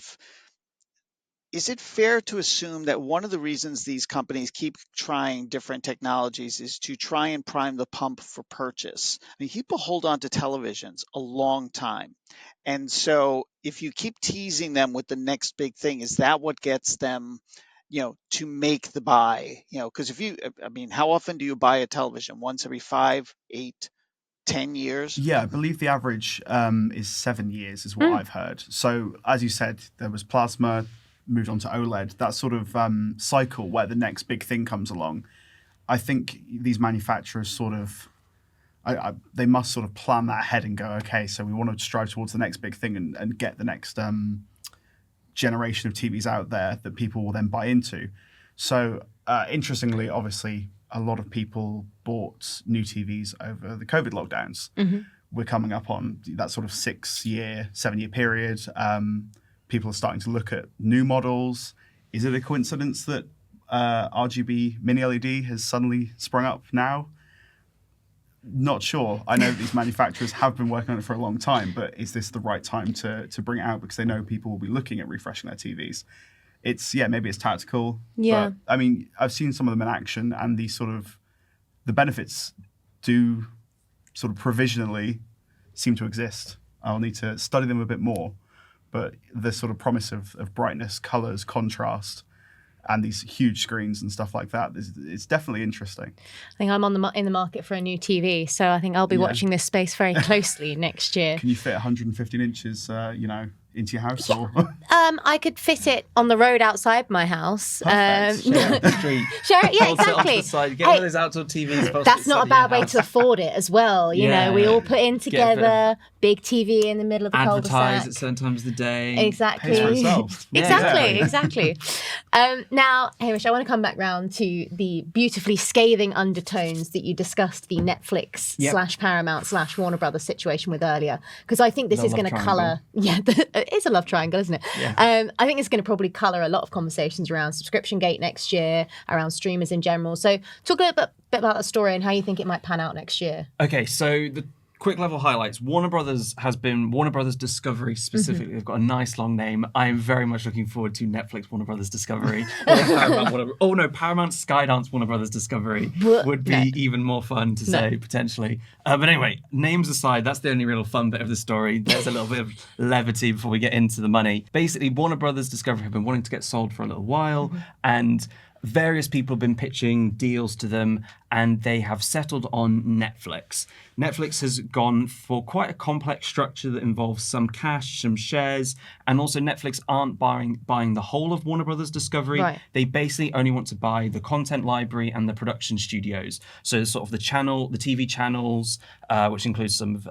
is it fair to assume that one of the reasons these companies keep trying different technologies is to try and prime the pump for purchase? I mean, people hold on to televisions a long time. And so if you keep teasing them with the next big thing, is that what gets them, to make the buy? Because how often do you buy a television? Once every 5, 8, 10 years? Yeah, I believe the average is 7 years is what I've heard. So as you said, there was plasma, moved on to OLED, that sort of cycle where the next big thing comes along. I think these manufacturers sort of, they must sort of plan that ahead and go, okay, so we want to strive towards the next big thing and get the next generation of TVs out there that people will then buy into. So interestingly, obviously, a lot of people bought new TVs over the COVID lockdowns. We're coming up on that sort of 7-year period. People are starting to look at new models. Is it a coincidence that RGB mini LED has suddenly sprung up now? Not sure. I know that these manufacturers have been working on it for a long time, but is this the right time to bring it out because they know people will be looking at refreshing their TVs? Maybe it's tactical. Yeah. But, I mean, I've seen some of them in action, and the benefits do sort of provisionally seem to exist. I'll need to study them a bit more, but the sort of promise of brightness, colors, contrast, and these huge screens and stuff like that, it's definitely interesting. I think I'm in the market for a new TV, so I think I'll be watching this space very closely next year. Can you fit 115 inches, into your house? Or? I could fit it on the road outside my house. Share it the street. Share it, yeah, Bolt it onto exactly. the side. Get one of those outdoor TVs. That's not a bad way to afford it as well. You know, we all put in together, big TV in the middle of the advertise cul-de-sac. at certain times of the day. Exactly. Pays for itself. Exactly. Now, Hamish, I want to come back round to the beautifully scathing undertones that you discussed the Netflix / Paramount / Warner Brothers situation with earlier, because I think this is going to colour. Yeah, it is a love triangle, isn't it? Yeah. I think it's going to probably colour a lot of conversations around subscription gate next year, around streamers in general. So talk a little bit about that story and how you think it might pan out next year. Okay, so the quick level highlights. Warner Brothers Discovery specifically. They've got a nice long name. I am very much looking forward to Netflix Warner Brothers Discovery. Paramount Skydance Warner Brothers Discovery would be even more fun to say, potentially. But anyway, names aside, that's the only real fun bit of the story. There's a little bit of levity before we get into the money. Basically, Warner Brothers Discovery have been wanting to get sold for a little while, and various people have been pitching deals to them, and they have settled on Netflix. Netflix has gone for quite a complex structure that involves some cash, some shares, and also Netflix aren't buying the whole of Warner Brothers Discovery. Right. They basically only want to buy the content library and the production studios. So sort of the TV channels, which includes some of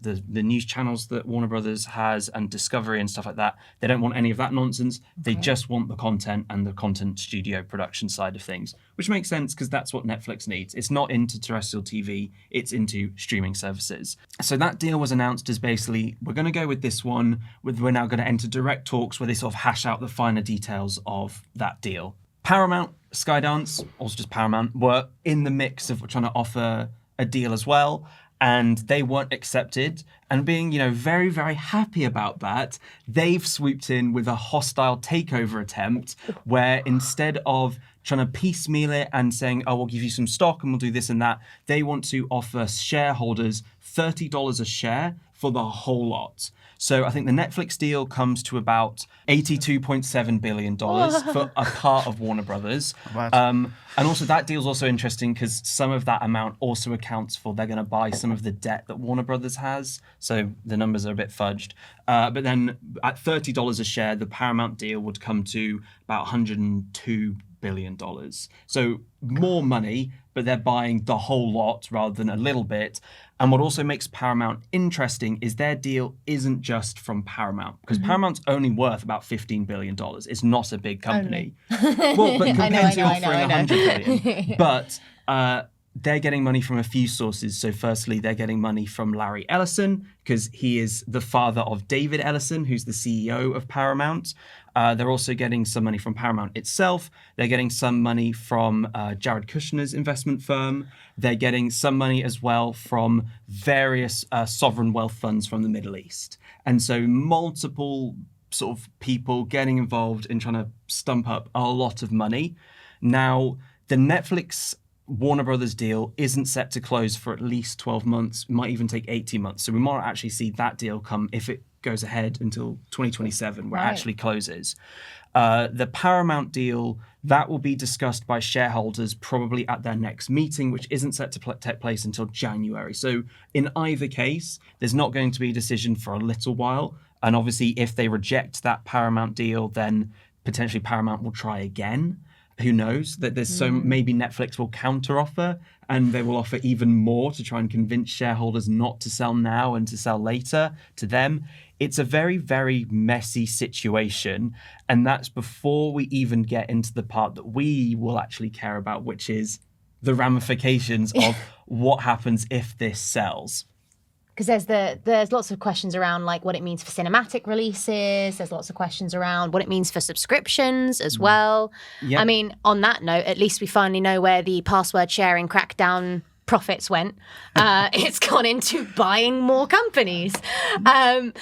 the news channels that Warner Brothers has, and Discovery and stuff like that. They don't want any of that nonsense. They just want the content and the content studio production side of things, which makes sense because that's what Netflix needs. It's not into terrestrial TV, it's into streaming services. So that deal was announced as basically, we're going to go with this one, we're now going to enter direct talks where they sort of hash out the finer details of that deal. Paramount, Skydance, also just Paramount, were in the mix of trying to offer a deal as well, and they weren't accepted. And being, very, very happy about that, they've swooped in with a hostile takeover attempt where instead of trying to piecemeal it and saying, we'll give you some stock and we'll do this and that, they want to offer shareholders $30 a share for the whole lot. So I think the Netflix deal comes to about $82.7 billion for a part of Warner Brothers. And also that deal's also interesting because some of that amount also accounts for they're going to buy some of the debt that Warner Brothers has. So the numbers are a bit fudged. But then at $30 a share, the Paramount deal would come to about $102 billion. So more money, but they're buying the whole lot rather than a little bit. And what also makes Paramount interesting is their deal isn't just from Paramount, because Paramount's only worth about $15 billion. It's not a big company. Well, but compared to offering $100 billion. But they're getting money from a few sources. So firstly, they're getting money from Larry Ellison, because he is the father of David Ellison, who's the CEO of Paramount. They're also getting some money from Paramount itself. They're getting some money from Jared Kushner's investment firm. They're getting some money as well from various sovereign wealth funds from the Middle East. And so multiple sort of people getting involved in trying to stump up a lot of money. Now, the Netflix Warner Brothers deal isn't set to close for at least 12 months, might even take 18 months. So we might actually see that deal come, if it goes ahead, until 2027, where it actually closes. The Paramount deal, that will be discussed by shareholders probably at their next meeting, which isn't set to take place until January. So in either case, there's not going to be a decision for a little while. And obviously, if they reject that Paramount deal, then potentially Paramount will try again. Who knows? That there's so maybe Netflix will counteroffer and they will offer even more to try and convince shareholders not to sell now and to sell later to them. It's a very, very messy situation. And that's before we even get into the part that we will actually care about, which is the ramifications of what happens if this sells. Because there's lots of questions around like what it means for cinematic releases. There's lots of questions around what it means for subscriptions as well. Yep. I mean, on that note, at least we finally know where the password sharing crackdown profits went. It's gone into buying more companies. But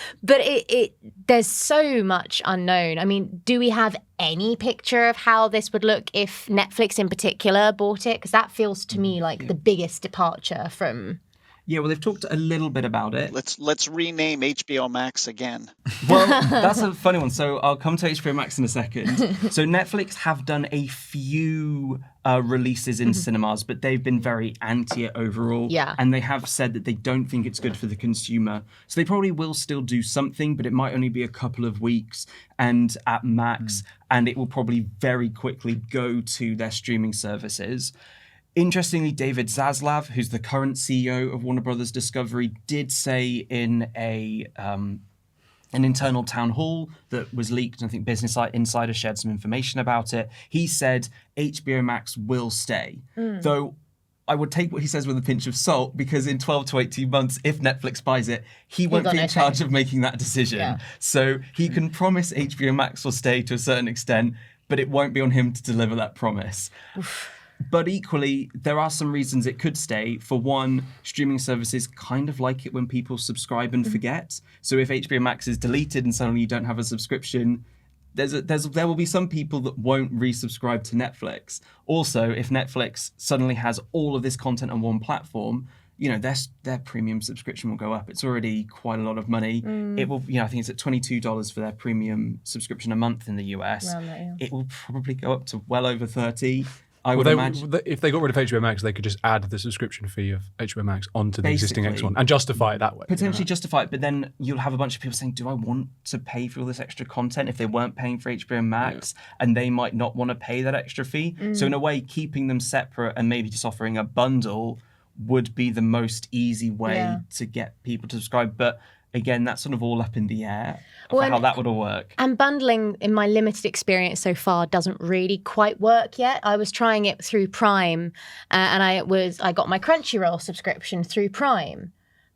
there's so much unknown. I mean, do we have any picture of how this would look if Netflix in particular bought it? Because that feels to me like the biggest departure from... Yeah, well, they've talked a little bit about it. Let's rename HBO Max again. Well, that's a funny one. So I'll come to HBO Max in a second. So Netflix have done a few releases in cinemas, but they've been very anti it overall. Yeah. And they have said that they don't think it's good for the consumer. So they probably will still do something, but it might only be a couple of weeks and at max, and it will probably very quickly go to their streaming services. Interestingly, David Zaslav, who's the current CEO of Warner Brothers Discovery, did say in an internal town hall that was leaked, and I think Business Insider shared some information about it. He said HBO Max will stay, though I would take what he says with a pinch of salt, because in 12 to 18 months, if Netflix buys it, he won't be in charge of making that decision. Yeah. So he can promise HBO Max will stay to a certain extent, but it won't be on him to deliver that promise. But equally, there are some reasons it could stay. For one, streaming services kind of like it when people subscribe and forget. So if HBO Max is deleted and suddenly you don't have a subscription, there will be some people that won't resubscribe to Netflix. Also, if Netflix suddenly has all of this content on one platform, you know, their premium subscription will go up. It's already quite a lot of money. It will, I think it's at $22 for their premium subscription a month in the US. Around that, yeah. It will probably go up to well over 30. I would Well, imagine. if they got rid of HBO Max, they could just add the subscription fee of HBO Max onto the existing Basically. X1 and justify it that way. Potentially justify it, but then you'll have a bunch of people saying, do I want to pay for all this extra content if they weren't paying for HBO Max? And they might not want to pay that extra fee. So in a way, keeping them separate and maybe just offering a bundle would be the most easy way to get people to subscribe. But again, that's sort of all up in the air for how that would all work. And bundling, in my limited experience so far, doesn't really quite work yet. I was trying it through Prime, and I got my Crunchyroll subscription through Prime,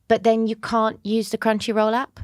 but then you can't use the Crunchyroll app.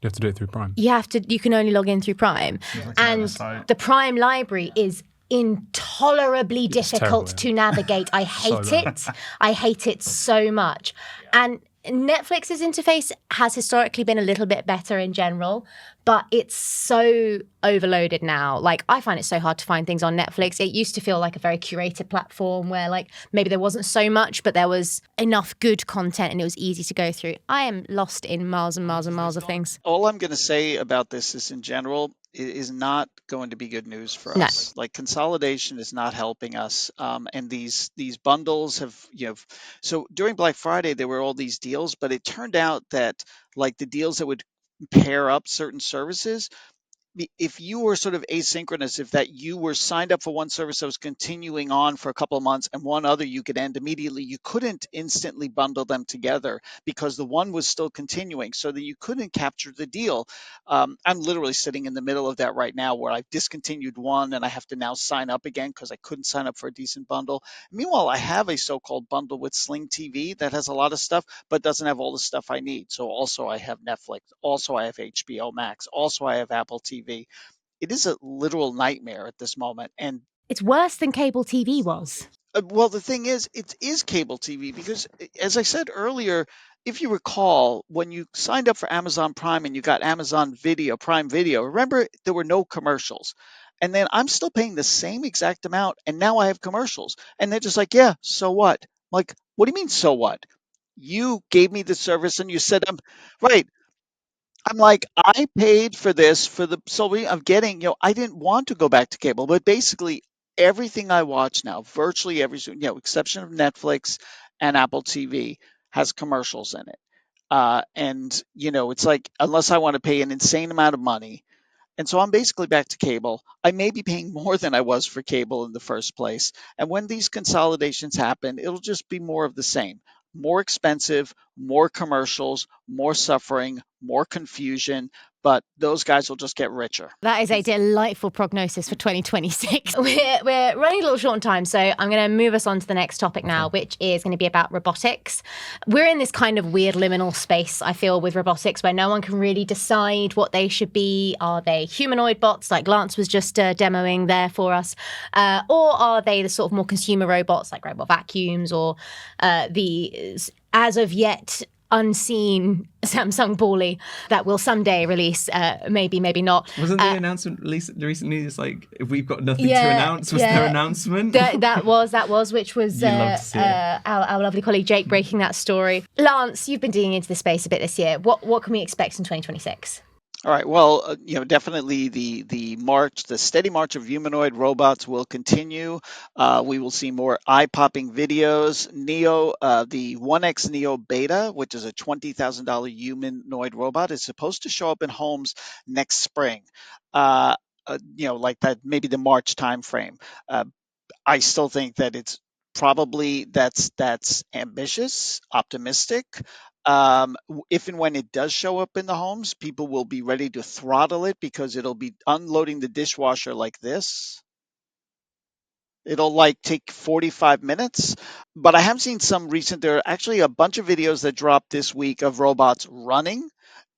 You have to do it through Prime. You can only log in through Prime, and the Prime library is intolerably difficult terrible, to navigate. I hate it. I hate it so much. And Netflix's interface has historically been a little bit better in general, but it's so overloaded now. Like, I find it so hard to find things on Netflix. It used to feel like a very curated platform where, like, maybe there wasn't so much, but there was enough good content and it was easy to go through. I am lost in miles and miles and miles of things. All I'm going to say about this is, in general, it is not going to be good news for us. Like, consolidation is not helping us, and these bundles have, so during Black Friday there were all these deals, but it turned out that, like, the deals that would pair up certain services, if you were sort of asynchronous, if that you were signed up for one service that was continuing on for a couple of months and one other you could end immediately, you couldn't instantly bundle them together because the one was still continuing, so that you couldn't capture the deal. I'm literally sitting in the middle of that right now, where I've discontinued one and I have to now sign up again because I couldn't sign up for a decent bundle. Meanwhile, I have a so-called bundle with Sling TV that has a lot of stuff but doesn't have all the stuff I need. So also I have Netflix, also I have HBO Max, also I have Apple TV. It is a literal nightmare at this moment. And It's worse than cable TV was. well, the thing is, it is cable TV because, as I said earlier, if you recall, when you signed up for Amazon Prime and you got Amazon Video, Prime Video, remember there were no commercials. And then I'm still paying the same exact amount, and now I have commercials. And they're just like, yeah, so what? Like, what do you mean, so what? You gave me the service and you said I'm right. I'm like, I paid for this for the of getting, I didn't want to go back to cable, but basically everything I watch now, virtually every, exception of Netflix and Apple TV, has commercials in it. And it's like, unless I want to pay an insane amount of money, And so I'm basically back to cable. I may be paying more than I was for cable in the first place. And when these consolidations happen, it'll just be more of the same. More expensive, more commercials, more suffering, more confusion, but those guys will just get richer. That is a delightful prognosis for 2026. We're running a little short on time, so I'm going to move us on to the next topic now, which is going to be about robotics. We're in this kind of weird liminal space, I feel, with robotics, where no one can really decide what they should be. Are they humanoid bots, like Lance was just demoing there for us? Or are they the sort of more consumer robots, like robot vacuums, or the, as of yet, unseen Samsung Bally that will someday release, maybe not. Wasn't the announcement recently just like, if we've got nothing to announce, was their announcement? That was, which was love to see it. Our lovely colleague Jake breaking that story. Lance, you've been digging into the space a bit this year. What can we expect in 2026? All right. Well, definitely the steady march of humanoid robots will continue. We will see more eye-popping videos. The 1X Neo Beta, which is a $20,000 humanoid robot, is supposed to show up in homes next spring. Like that, maybe the March timeframe. I still think that it's probably that's ambitious, optimistic. If and when it does show up in the homes, people will be ready to throttle it because it'll be unloading the dishwasher like this. It'll take 45 minutes. But I have seen there are actually a bunch of videos that dropped this week of robots running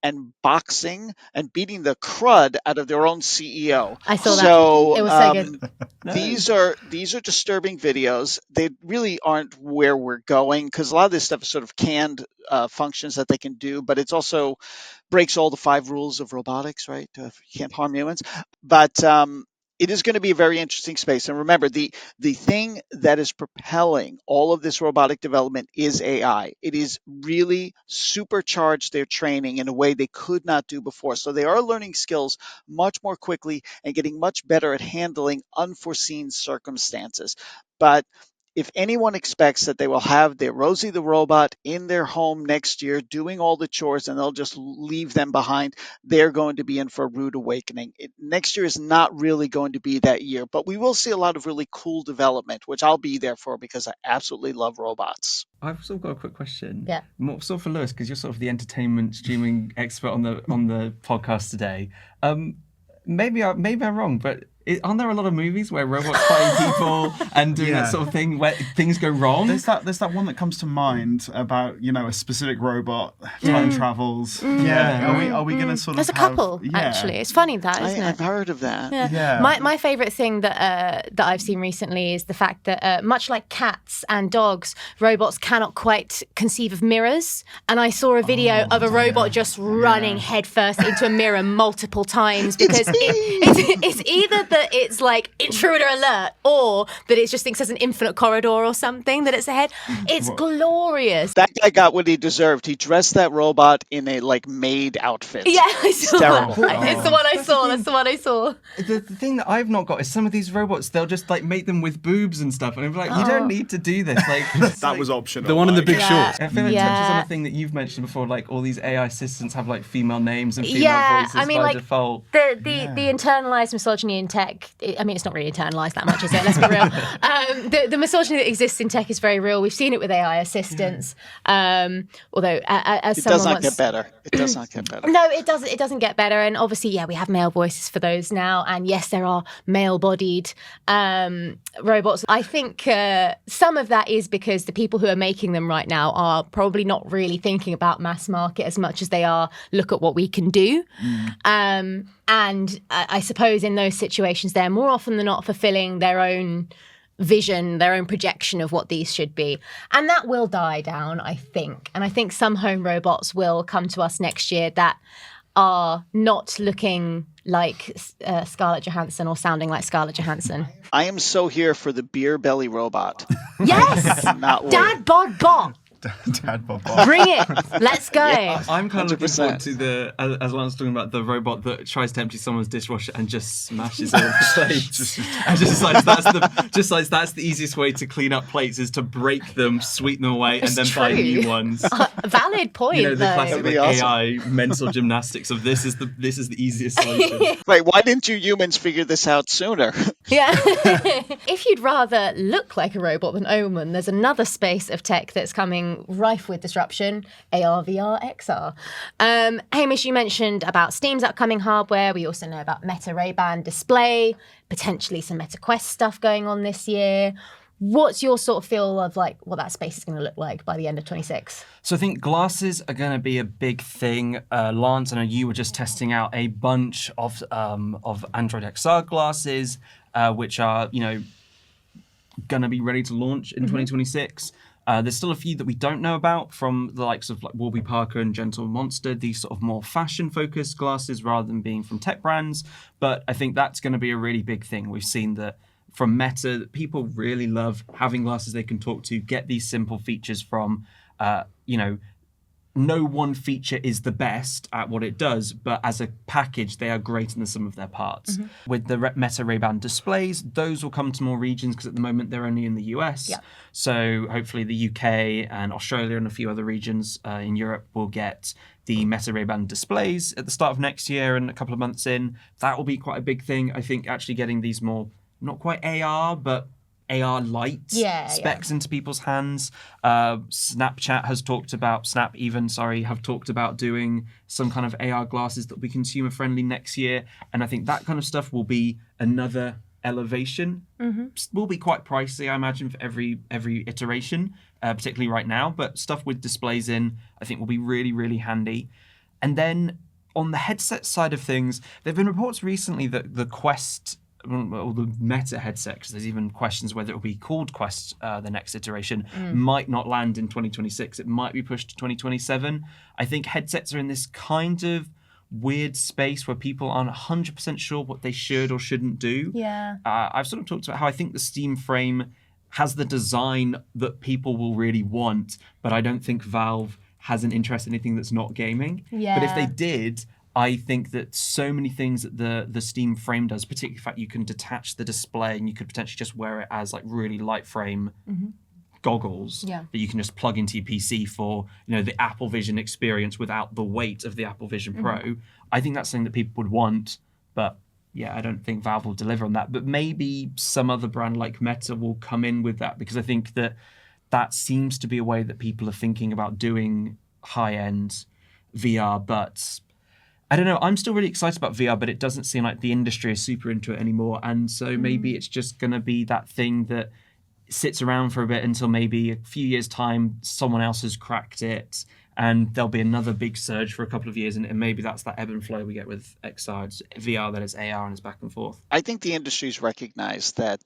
and boxing and beating the crud out of their own CEO. I saw that. So it was so good. These are disturbing videos. They really aren't where we're going, because a lot of this stuff is sort of canned functions that they can do, but it's also breaks all the 5 rules of robotics, right? You can't harm humans. But it is going to be a very interesting space. And remember, the thing that is propelling all of this robotic development is AI. It is really supercharged their training in a way they could not do before. So they are learning skills much more quickly and getting much better at handling unforeseen circumstances. But if anyone expects that they will have their Rosie the robot in their home next year doing all the chores and they'll just leave them behind, they're going to be in for a rude awakening. Next year is not really going to be that year, but we will see a lot of really cool development, which I'll be there for because I absolutely love robots. I've sort of got a quick question. Yeah. More sort of for Lewis, because you're sort of the entertainment streaming expert on the podcast today. Maybe I'm wrong, but aren't there a lot of movies where robots fighting people and doing that sort of thing where things go wrong? There's that one that comes to mind about a specific robot time travels. Are we going to sort There's of a couple actually. It's funny that, isn't it? I've heard of that. Yeah. My favorite thing that I've seen recently is the fact that much like cats and dogs, robots cannot quite conceive of mirrors. And I saw a video of a robot just running headfirst into a mirror multiple times because it's either that it's like intruder alert or that it just thinks there's an infinite corridor or something that it's ahead. It's glorious. That guy got what he deserved. He dressed that robot in a maid outfit. Yeah, I saw terrible. that. It's the one I saw. That's the one I saw. The thing that I've not got is some of these robots, they'll just make them with boobs and stuff. And I'm like, you don't need to do this. That was optional. The one in the Big Short. I feel like it touches on a thing that you've mentioned before, like all these AI assistants have female names and female voices by default. The internalized misogyny in tech, it's not really internalized that much, is it? Let's be real. The misogyny that exists in tech is very real. We've seen it with AI assistants. Although, as it someone does not get better. It does not get better. No, it doesn't. It doesn't get better. And obviously, we have male voices for those now. And yes, there are male-bodied robots. I think some of that is because the people who are making them right now are probably not really thinking about mass market as much as they are look at what we can do. And I suppose in those situations, they're more often than not fulfilling their own vision, their own projection of what these should be. And that will die down, I think. And I think some home robots will come to us next year that are not looking like Scarlett Johansson or sounding like Scarlett Johansson. I am so here for the beer belly robot. Yes! Dad bod bot. Dad Bob. Bring it. Let's go. I'm kind of looking 100%. forward to the, as Lance was talking about, the robot that tries to empty someone's dishwasher and just smashes all the plates. And just decides that's the easiest way to clean up plates is to break them, sweep them away, and then buy true. new ones. Valid point, You know, the though. classic That'd be like, awesome. AI mental gymnastics of this is the easiest solution. Right, why didn't you humans figure this out sooner? Yeah. If you'd rather look like a robot than own one, there's another space of tech that's coming rife with disruption, AR, VR, XR. Hamish, you mentioned about Steam's upcoming hardware. We also know about Meta Ray-Ban display, potentially some Meta Quest stuff going on this year. What's your sort of feel of like what that space is going to look like by the end of 26? So I think glasses are going to be a big thing. Lance, I know you were just testing out a bunch of Android XR glasses, which are, going to be ready to launch in 2026. There's still a few that we don't know about from the likes of like Warby Parker and Gentle Monster, these sort of more fashion-focused glasses rather than being from tech brands. But I think that's going to be a really big thing. We've seen that from Meta, that people really love having glasses they can talk to, get these simple features from, no one feature is the best at what it does, but as a package, they are great in the sum of their parts. With the Meta Ray-Ban displays, those will come to more regions because at the moment they're only in the US. Yeah. So hopefully the UK and Australia and a few other regions in Europe will get the Meta Ray-Ban displays at the start of next year and a couple of months in. That will be quite a big thing. I think actually getting these more, not quite AR, but AR light specs into people's hands. Snapchat have talked about doing some kind of AR glasses that will be consumer friendly next year. And I think that kind of stuff will be another elevation. Will be quite pricey, I imagine, for every iteration, particularly right now. But stuff with displays in, I think will be really, really handy. And then on the headset side of things, there have been reports recently that the Quest, or the Meta headset, because there's even questions whether it will be called Quest, the next iteration, might not land in 2026. It might be pushed to 2027. I think headsets are in this kind of weird space where people aren't 100% sure what they should or shouldn't do. Yeah. I've sort of talked about how I think the Steam frame has the design that people will really want, but I don't think Valve has an interest in anything that's not gaming. Yeah. But if they did, I think that so many things that the Steam frame does, particularly the fact you can detach the display and you could potentially just wear it as like really light frame goggles that you can just plug into your PC for, the Apple Vision experience without the weight of the Apple Vision Pro. I think that's something that people would want, but yeah, I don't think Valve will deliver on that. But maybe some other brand like Meta will come in with that, because I think that seems to be a way that people are thinking about doing high-end VR, but I don't know. I'm still really excited about VR, but it doesn't seem like the industry is super into it anymore. And so maybe it's just going to be that thing that sits around for a bit until maybe a few years' time, someone else has cracked it, and there'll be another big surge for a couple of years. And maybe that's that ebb and flow we get with XR. It's VR, that is AR, and it's back and forth. I think the industry's recognized that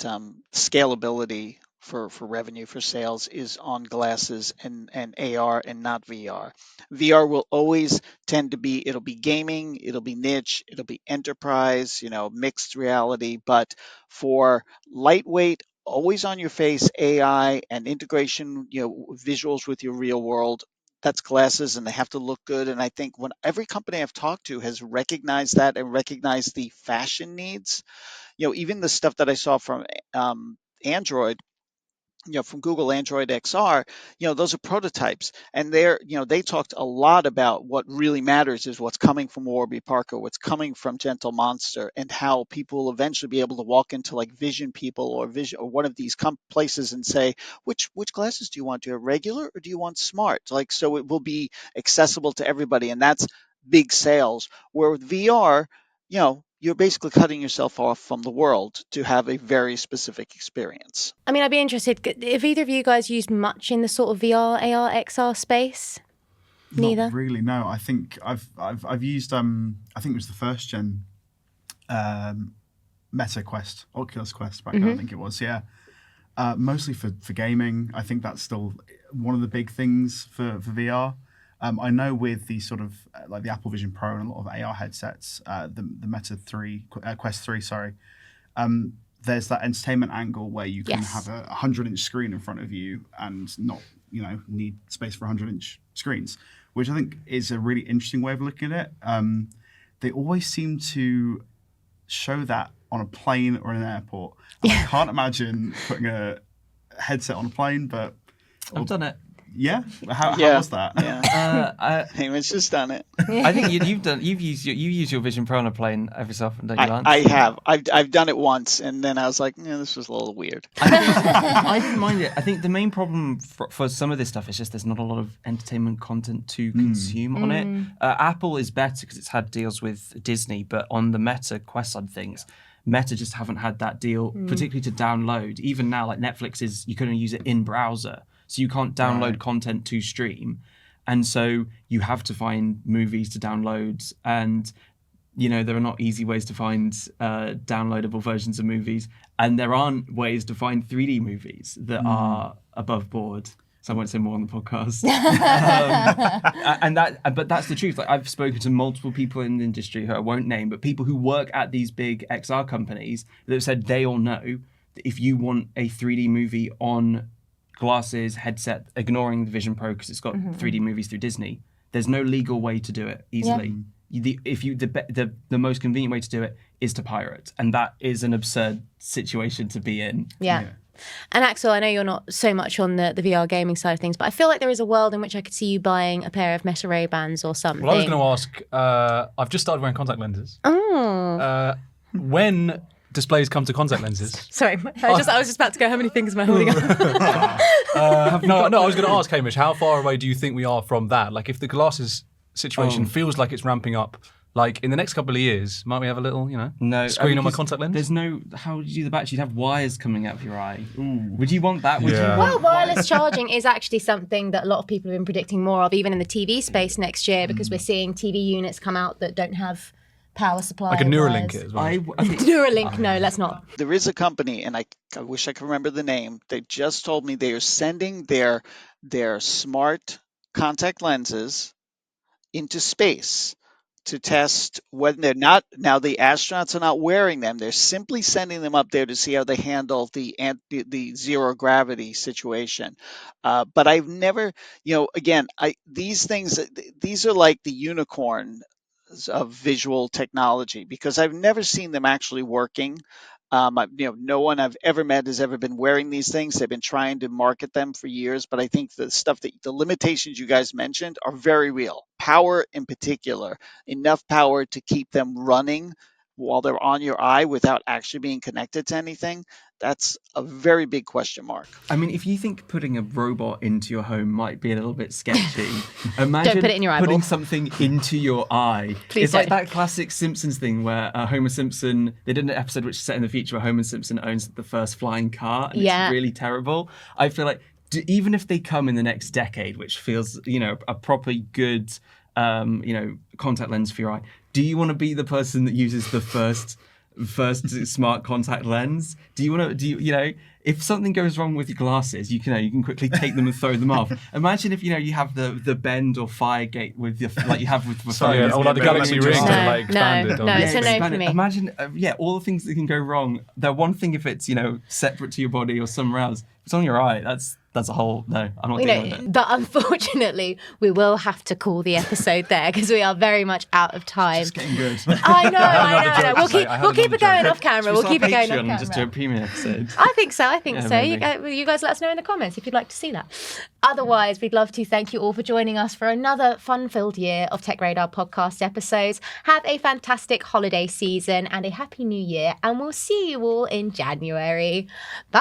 scalability for revenue, for sales, is on glasses and AR and not VR. VR will always tend to be, it'll be gaming, it'll be niche, it'll be enterprise, mixed reality. But for lightweight, always on your face AI and integration, visuals with your real world, that's glasses, and they have to look good. And I think when every company I've talked to has recognized that and recognized the fashion needs, even the stuff that I saw from Android, from Google Android XR, those are prototypes, and they talked a lot about what really matters is what's coming from Warby Parker, what's coming from Gentle Monster, and how people will eventually be able to walk into like Vision People or one of these places and say, which glasses do you want? Do you have regular or do you want smart? Like, so it will be accessible to everybody, and that's big sales. Where with VR, you're basically cutting yourself off from the world to have a very specific experience. I mean, I'd be interested, if either of you guys used much in the sort of VR, AR, XR space? Neither? Not really, no. I think I've used, I think it was the first gen Meta Quest, Oculus Quest back then, I think it was, yeah. Mostly for gaming. I think that's still one of the big things for VR. I know with the sort of like the Apple Vision Pro and a lot of AR headsets, the Meta Quest 3, there's that entertainment angle where you can have a 100-inch screen in front of you and not need space for 100-inch screens, which I think is a really interesting way of looking at it. They always seem to show that on a plane or in an airport. I can't imagine putting a headset on a plane, but I've done it. Yeah, how was that? Yeah, Hamish has done it. I think you use your Vision Pro on a plane every so often, don't you, Lance? I have. I've done it once, and then I was like, this was a little weird. I didn't mind it. I think the main problem for some of this stuff is just there's not a lot of entertainment content to consume on it. Apple is better because it's had deals with Disney, but on the Meta Quest side of things, Meta just haven't had that deal, particularly to download. Even now, like Netflix you can only use it in browser. So you can't download content to stream. And so you have to find movies to download. And, there are not easy ways to find downloadable versions of movies. And there aren't ways to find 3D movies that are above board. So I won't say more on the podcast. But that's the truth. Like I've spoken to multiple people in the industry who I won't name, but people who work at these big XR companies that have said they all know that if you want a 3D movie on glasses, headset, ignoring the Vision Pro because it's got 3D movies through Disney, there's no legal way to do it easily. The most convenient way to do it is to pirate, and that is an absurd situation to be in. Yeah. And Axel, I know you're not so much on the VR gaming side of things, but I feel like there is a world in which I could see you buying a pair of Meta Ray-Bans or something. Well, I was going to ask, I've just started wearing contact lenses. Oh. When displays come to contact lenses. Sorry, I was just about to go, how many fingers am I holding up? No, I was going to ask, Hamish, how far away do you think we are from that? Like, if the glasses situation feels like it's ramping up, like in the next couple of years, might we have a little, screen on my contact lens? How would you do the battery? You'd have wires coming out of your eye. Ooh. Would you want that? Well, wireless charging is actually something that a lot of people have been predicting more of, even in the TV space next year, because we're seeing TV units come out that don't have power supply. Like a Neuralink as well. Neuralink, no, let's not. There is a company, and I wish I could remember the name. They just told me they are sending their smart contact lenses into space to test when they're not. Now the astronauts are not wearing them. They're simply sending them up there to see how they handle the zero gravity situation. But I've never, these things. These are like the unicorn of visual technology, because I've never seen them actually working. No one I've ever met has ever been wearing these things. They've been trying to market them for years, but I think the limitations you guys mentioned are very real. Power in particular, enough power to keep them running while they're on your eye without actually being connected to anything. That's a very big question mark. I mean, if you think putting a robot into your home might be a little bit sketchy, imagine Don't put it in your eyeball. putting something into your eye. Please it's like don't. that classic Simpsons thing where Homer Simpson, they did an episode which is set in the future where Homer Simpson owns the first flying car, and it's really terrible. I feel like even if they come in the next decade, which feels, a properly good, contact lens for your eye, do you want to be the person that uses the first smart contact lens? Do you want to? If something goes wrong with your glasses, you can quickly take them and throw them off. Imagine if you have the bend or fire gate with like you have with the phones. Or like the Galaxy Ring, expanded. No, it's a no for me. Imagine, all the things that can go wrong. They're one thing if it's separate to your body or somewhere else. If it's on your eye, that's a whole no. I'm not dealing with it. But unfortunately, we will have to call the episode there because we are very much out of time. It's getting good. I know. We'll keep it going off camera. We'll keep it going off camera. Just do a premium episode. I think so. Maybe. You guys let us know in the comments if you'd like to see that. Otherwise, we'd love to thank you all for joining us for another fun-filled year of TechRadar podcast episodes. Have a fantastic holiday season and a happy new year, and we'll see you all in January. Bye.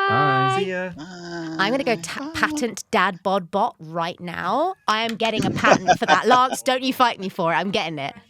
Bye. See ya. I'm going to go patent Dad Bod Bot right now. I am getting a patent for that. Lance, don't you fight me for it. I'm getting it.